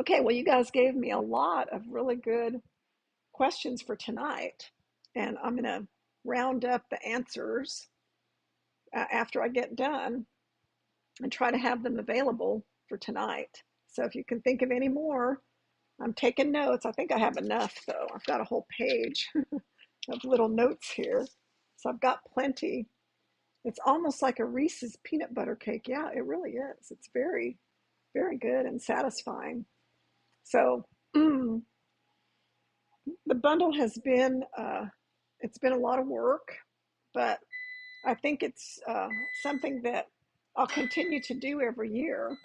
Okay, well, you guys gave me a lot of really good questions for tonight, and I'm going to round up the answers after I get done and try to have them available for tonight. So if you can think of any more, I'm taking notes. I think I have enough, though. I've got a whole page of little notes here, so I've got plenty. It's almost like a Reese's peanut butter cake. Yeah, it really is. It's very, very good and satisfying. So the bundle has been, it's been a lot of work, but I think it's something that I'll continue to do every year.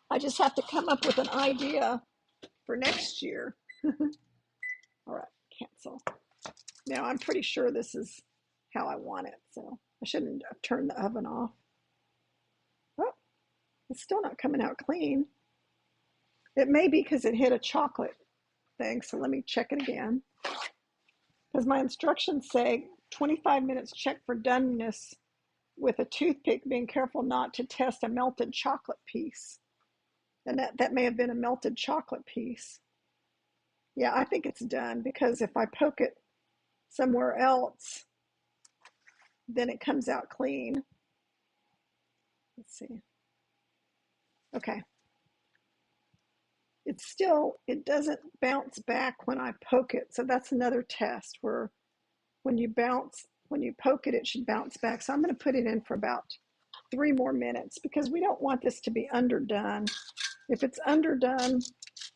I just have to come up with an idea for next year. All right, cancel. Now I'm pretty sure this is how I want it, so I shouldn't have turned the oven off. Oh, it's still not coming out clean. It may be because it hit a chocolate thing, so let me check it again. Because my instructions say 25 minutes check for doneness with a toothpick, being careful not to test a melted chocolate piece. And that may have been a melted chocolate piece. Yeah, I think it's done because if I poke it somewhere else, then it comes out clean. Let's see. Okay. It doesn't bounce back when I poke it. So that's another test where when you poke it, it should bounce back. So I'm going to put it in for about 3 more minutes because we don't want this to be underdone. If it's underdone,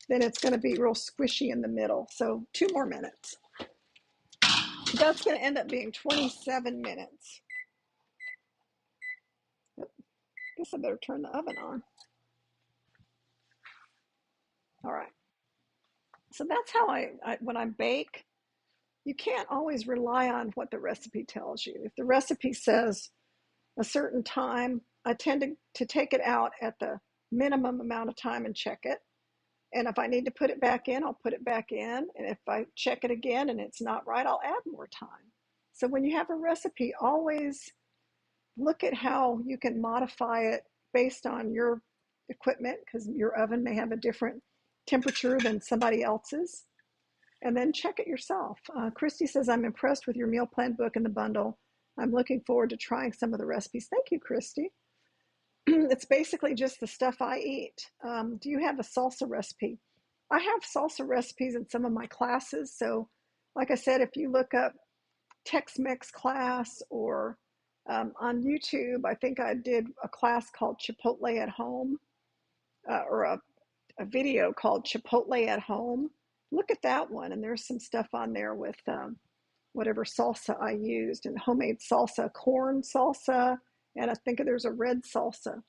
then it's going to be real squishy in the middle. So 2 more minutes. That's going to end up being 27 minutes. I guess I better turn the oven on. All right. So that's how when I bake, you can't always rely on what the recipe tells you. If the recipe says a certain time, I tend to take it out at the minimum amount of time and check it. And if I need to put it back in, I'll put it back in. And if I check it again and it's not right, I'll add more time. So when you have a recipe, always look at how you can modify it based on your equipment, because your oven may have a different temperature than somebody else's. And then check it yourself. Christy says, I'm impressed with your meal plan book and the bundle. I'm looking forward to trying some of the recipes. Thank you, Christy. It's basically just the stuff I eat. Do you have a salsa recipe? I have salsa recipes in some of my classes. So, like I said, if you look up Tex-Mex class or on YouTube, I think I did a class called Chipotle at Home or a video called Chipotle at Home. Look at that one, and there's some stuff on there with whatever salsa I used, and homemade salsa, corn salsa, and I think there's a red salsa.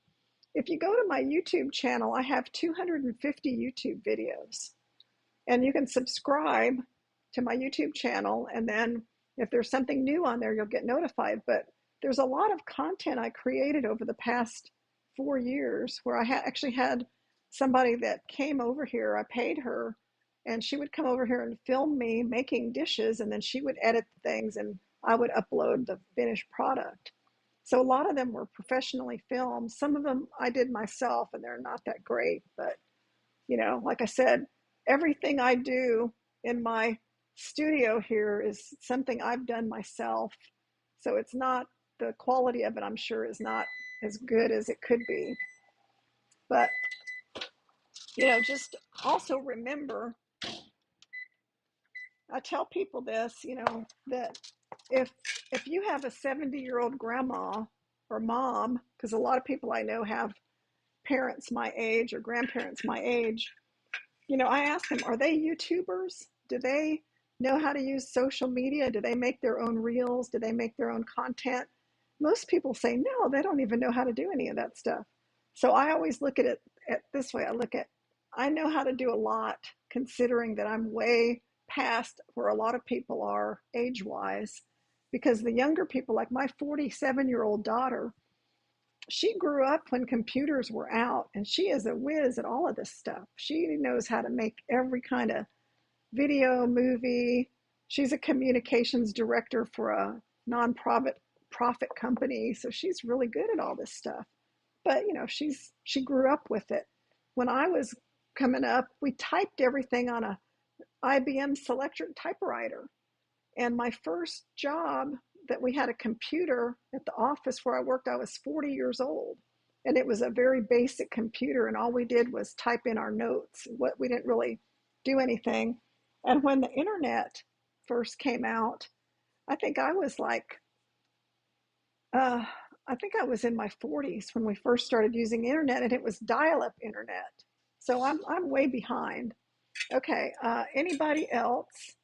If you go to my YouTube channel, I have 250 YouTube videos, and you can subscribe to my YouTube channel, and then if there's something new on there, you'll get notified. But there's a lot of content I created over the past 4 years where I actually had somebody that came over here. I paid her, and she would come over here and film me making dishes, and then she would edit things, and I would upload the finished product. So a lot of them were professionally filmed. Some of them I did myself, and they're not that great. But, like I said, everything I do in my studio here is something I've done myself. So it's not, the quality of it, I'm sure, is not as good as it could be. But, just also remember, I tell people this, that if you have a 70-year-old grandma or mom, because a lot of people I know have parents my age or grandparents my age, I ask them, are they YouTubers? Do they know how to use social media? Do they make their own reels? Do they make their own content? Most people say no, they don't even know how to do any of that stuff. So I always look at it this way. I know how to do a lot, considering that I'm way past where a lot of people are age-wise, because the younger people, like my 47-year-old daughter, she grew up when computers were out, and she is a whiz at all of this stuff. She knows how to make every kind of video, movie. She's a communications director for a non-profit company, so she's really good at all this stuff. But she grew up with it. When I was coming up, we typed everything on a IBM Selectric typewriter. And my first job that we had a computer at the office where I worked, I was 40 years old. And it was a very basic computer, and all we did was type in our notes. We didn't really do anything. And when the internet first came out, I think I was like, uh, I think I was in my 40s when we first started using internet, and it was dial-up internet. So I'm way behind. Okay, anybody else?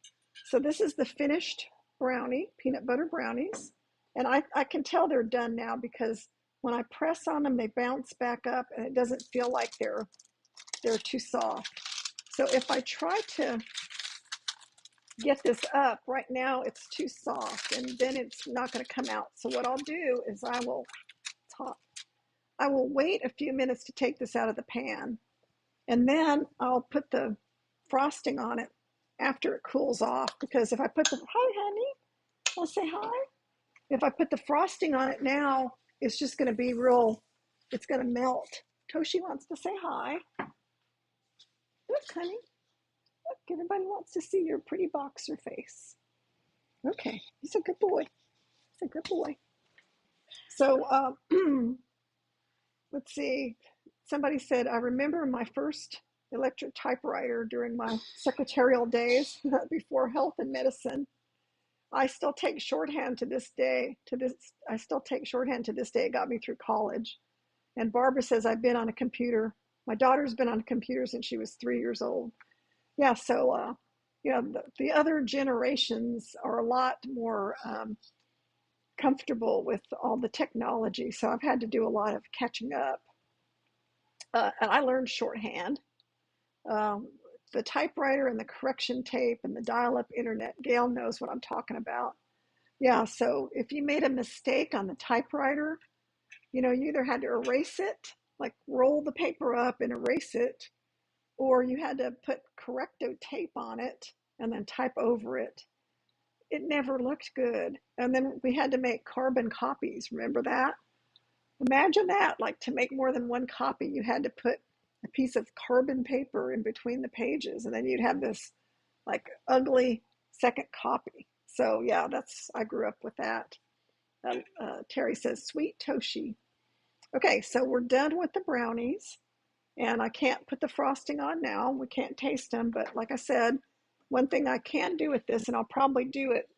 So this is the finished brownie, peanut butter brownies. And I can tell they're done now because when I press on them, they bounce back up and it doesn't feel like they're too soft. So if I try to get this up, right now it's too soft and then it's not going to come out. So what I'll do is top, I will wait a few minutes to take this out of the pan, and then I'll put the frosting on it after it cools off, because if I put the, hi honey, I'll say hi. If I put the frosting on it now, it's just going to be real, it's going to melt. Toshi wants to say hi. Look, honey. Look, everybody wants to see your pretty boxer face. Okay, he's a good boy. He's a good boy. So let's see. Somebody said, I remember my first electric typewriter during my secretarial days before health and medicine. I still take shorthand to this day. I still take shorthand to this day. It got me through college. And Barbara says, I've been on a computer. My daughter's been on a computer since she was 3 years old. Yeah, so, the other generations are a lot more comfortable with all the technology. So I've had to do a lot of catching up. And I learned shorthand. Um, the typewriter and the correction tape and the dial up internet, Gail knows what I'm talking about. Yeah, so if you made a mistake on the typewriter, you either had to erase it, like roll the paper up and erase it, or you had to put correcto tape on it and then type over it. It never looked good. And then we had to make carbon copies. Remember that? Imagine that. Like, to make more than one copy, you had to put a piece of carbon paper in between the pages, and then you'd have this like ugly second copy. So yeah, I grew up with that. Terry says, sweet Toshi. Okay, so we're done with the brownies, and I can't put the frosting on now. We can't taste them, but like I said, one thing I can do with this, and I'll probably do it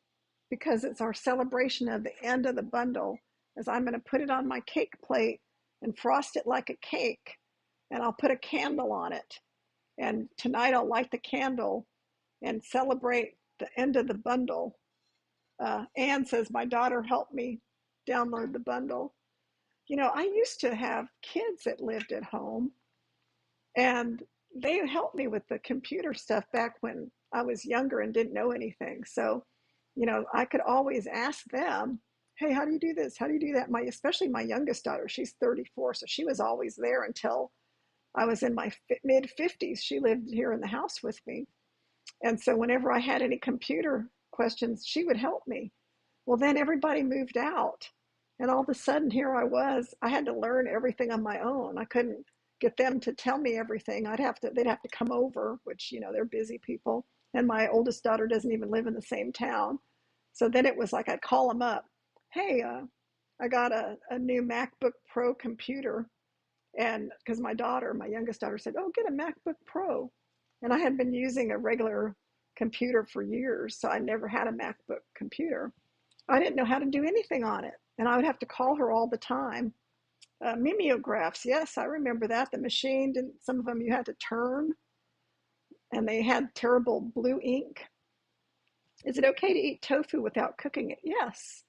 because it's our celebration of the end of the bundle, is I'm going to put it on my cake plate and frost it like a cake, and I'll put a candle on it. And tonight I'll light the candle and celebrate the end of the bundle. Anne says, my daughter helped me download the bundle. I used to have kids that lived at home, and they helped me with the computer stuff back when I was younger and didn't know anything. So, I could always ask them, hey, how do you do this? How do you do that? Especially my youngest daughter, she's 34, so she was always there until I was in my mid 50s. She lived here in the house with me. And so whenever I had any computer questions, she would help me. Well, then everybody moved out. And all of a sudden, here I was. I had to learn everything on my own. I couldn't get them to tell me everything. They'd have to come over, which, they're busy people. And my oldest daughter doesn't even live in the same town. So then it was like I'd call them up. Hey, I got a new MacBook Pro computer. And because my youngest daughter said, oh, get a MacBook Pro. And I had been using a regular computer for years, so I never had a MacBook computer. I didn't know how to do anything on it, and I would have to call her all the time. Mimeographs, yes, I remember that. The machine, didn't, some of them you had to turn, and they had terrible blue ink. Is it okay to eat tofu without cooking it? Yes,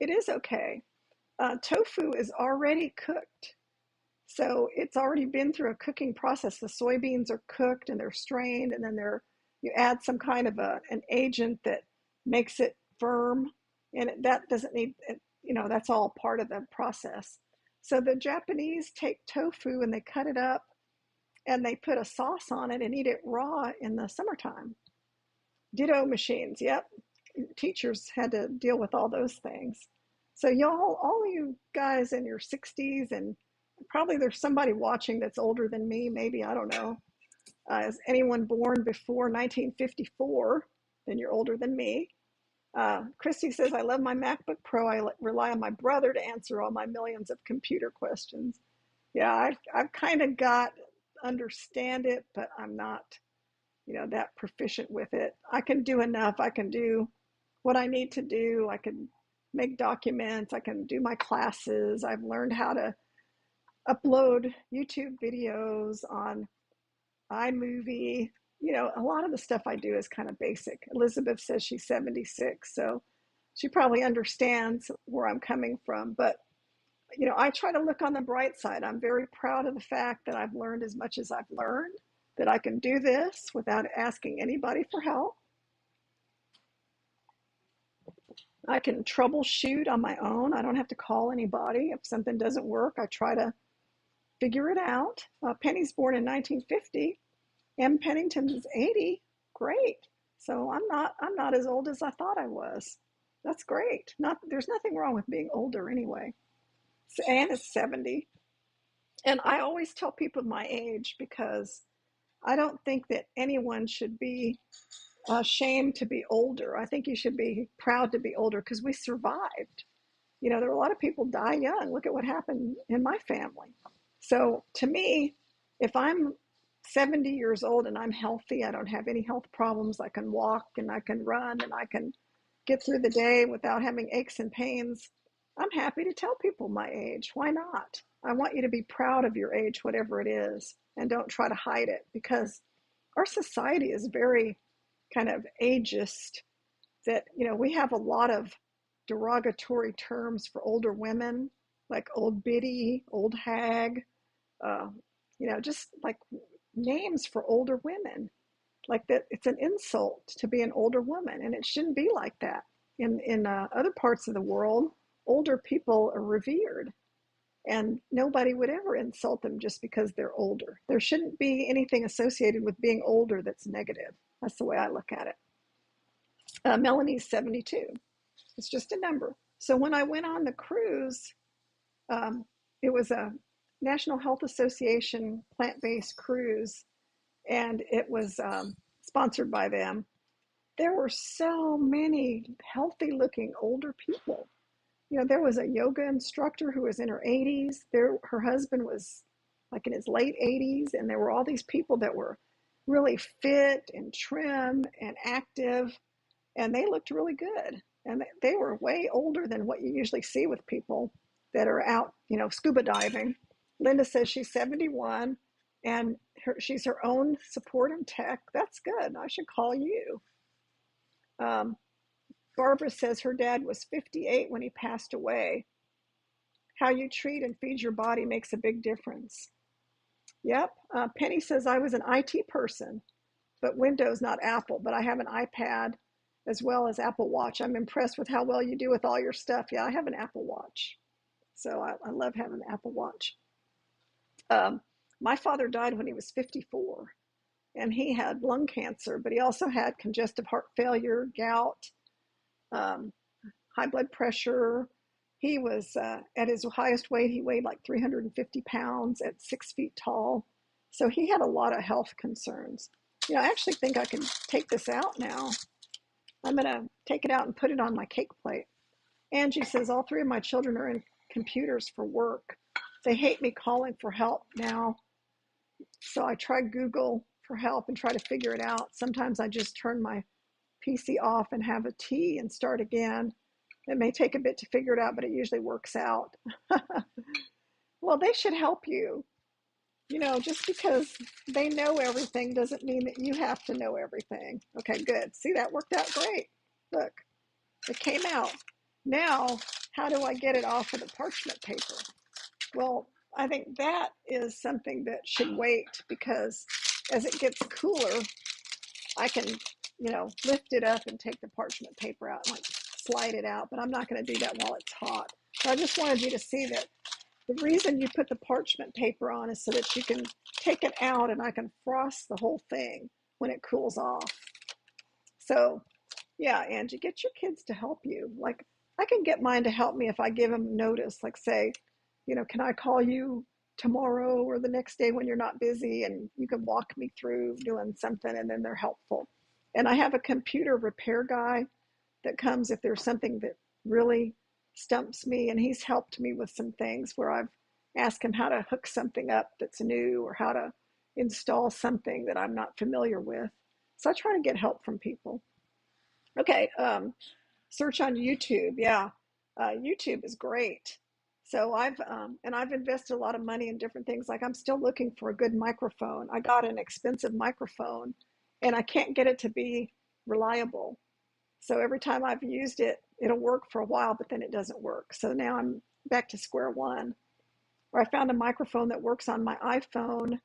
it is okay. Tofu is already cooked. So it's already been through a cooking process. The soybeans are cooked and they're strained, and then you add some kind of an agent that makes it firm, and that doesn't need, that's all part of the process. So the Japanese take tofu and they cut it up and they put a sauce on it and eat it raw in the summertime. Ditto machines, yep. Teachers had to deal with all those things. So y'all, all you guys in your 60s, and probably there's somebody watching that's older than me, maybe, I don't know. Is anyone born before 1954? Then you're older than me. Christy says, I love my MacBook Pro. I rely on my brother to answer all my millions of computer questions. Yeah, I've kind of understand it, but I'm not, that proficient with it. I can do enough. I can do what I need to do. I can make documents. I can do my classes. I've learned how to upload YouTube videos on iMovie. A lot of the stuff I do is kind of basic. Elizabeth says she's 76, so she probably understands where I'm coming from. But, I try to look on the bright side. I'm very proud of the fact that I've learned as much as I've learned, that I can do this without asking anybody for help. I can troubleshoot on my own. I don't have to call anybody. If something doesn't work, I try to figure it out. Penny's born in 1950. M. Pennington is 80. Great. So I'm not as old as I thought I was. That's great. There's nothing wrong with being older anyway. So Anne is 70. And I always tell people my age because I don't think that anyone should be ashamed to be older. I think you should be proud to be older because we survived. There are a lot of people die young. Look at what happened in my family. So to me, if I'm 70 years old and I'm healthy, I don't have any health problems, I can walk and I can run and I can get through the day without having aches and pains, I'm happy to tell people my age. Why not? I want you to be proud of your age, whatever it is, and don't try to hide it because our society is very kind of ageist, that, we have a lot of derogatory terms for older women, like old biddy, old hag, uh, just like names for older women. Like that, it's an insult to be an older woman, and it shouldn't be like that. In other parts of the world, older people are revered, and nobody would ever insult them just because they're older. There shouldn't be anything associated with being older that's negative. That's the way I look at it. Melanie's 72. It's just a number. So when I went on the cruise, um, it was a National Health Association plant-based cruise, and it was sponsored by them. There were so many healthy-looking older people. There was a yoga instructor who was in her 80s. Her husband was like in his late 80s, and there were all these people that were really fit and trim and active, and they looked really good. And they were way older than what you usually see with people that are out, scuba diving. Linda says she's 71, and she's her own support and tech. That's good. I should call you. Um, Barbara says her dad was 58 when he passed away. How you treat and feed your body makes a big difference. Yep. Penny says I was an IT person, but Windows, not Apple. But I have an iPad as well as Apple Watch. I'm impressed with how well you do with all your stuff. Yeah, I have an Apple Watch. So I love having an Apple Watch. Um, my father died when he was 54, and he had lung cancer, but he also had congestive heart failure, gout, um, high blood pressure. He was at his highest weight, he weighed like 350 pounds at 6 feet tall. So he had a lot of health concerns. I actually think I can take this out now. I'm going to take it out and put it on my cake plate. Angie says all three of my children are in computers for work. They hate me calling for help now. So I try Google for help and try to figure it out. Sometimes I just turn my PC off and have a tea and start again. It may take a bit to figure it out, but it usually works out. Well, they should help you. Just because they know everything doesn't mean that you have to know everything. Okay, good. See, that worked out great. Look, it came out. Now, how do I get it off of the parchment paper? Well, I think that is something that should wait because as it gets cooler, I can, lift it up and take the parchment paper out and like slide it out, but I'm not going to do that while it's hot. So I just wanted you to see that the reason you put the parchment paper on is so that you can take it out and I can frost the whole thing when it cools off. So, yeah, Angie, get your kids to help you. Like, I can get mine to help me if I give them notice, like say, can I call you tomorrow or the next day when you're not busy and you can walk me through doing something, and then they're helpful. And I have a computer repair guy that comes if there's something that really stumps me, and he's helped me with some things where I've asked him how to hook something up that's new or how to install something that I'm not familiar with. So I try to get help from people. Okay, Search on YouTube. Yeah, YouTube is great. So I've invested a lot of money in different things. Like I'm still looking for a good microphone. I got an expensive microphone, and I can't get it to be reliable. So every time I've used it, it'll work for a while, but then it doesn't work. So now I'm back to square one, where I found a microphone that works on my iPhone,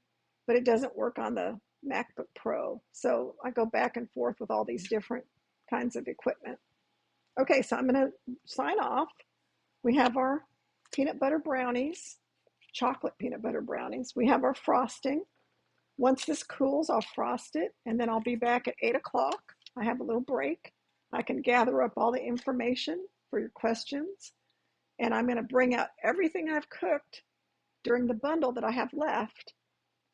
but it doesn't work on the MacBook Pro. So I go back and forth with all these different kinds of equipment. Okay, so I'm going to sign off. We have our peanut butter brownies, chocolate peanut butter brownies. We have our frosting. Once this cools, I'll frost it, and then I'll be back at 8 o'clock. I have a little break. I can gather up all the information for your questions, and I'm going to bring out everything I've cooked during the bundle that I have left.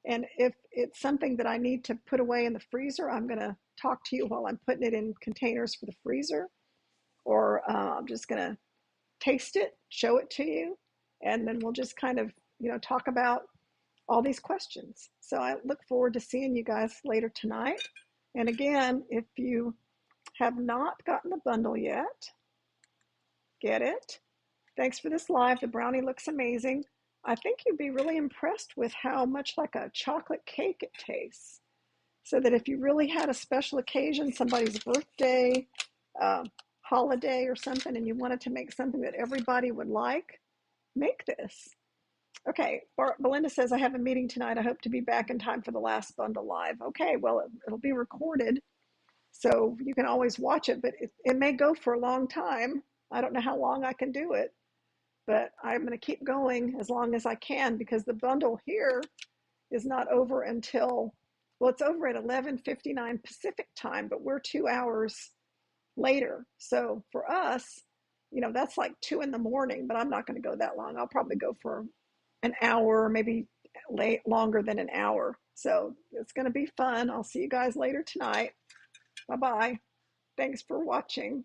And if it's something that I need to put away in the freezer, I'm going to talk to you while I'm putting it in containers for the freezer, or I'm just going to taste it, show it to you, and then we'll just kind of, talk about all these questions. So I look forward to seeing you guys later tonight. And again, if you have not gotten the bundle yet, get it. Thanks for this live. The brownie looks amazing. I think you'd be really impressed with how much like a chocolate cake it tastes. So that if you really had a special occasion, somebody's birthday, holiday or something, and you wanted to make something that everybody would like, make this. Okay, Belinda says, I have a meeting tonight. I hope to be back in time for the last bundle live. Okay, well, it'll be recorded, so you can always watch it, but it may go for a long time. I don't know how long I can do it, but I'm going to keep going as long as I can because the bundle here is not over until, well, it's over at 11:59 Pacific time, but we're 2 hours later. So for us, that's like 2 in the morning, but I'm not going to go that long. I'll probably go for an hour, maybe longer than an hour. So it's going to be fun. I'll see you guys later tonight. Bye bye. Thanks for watching.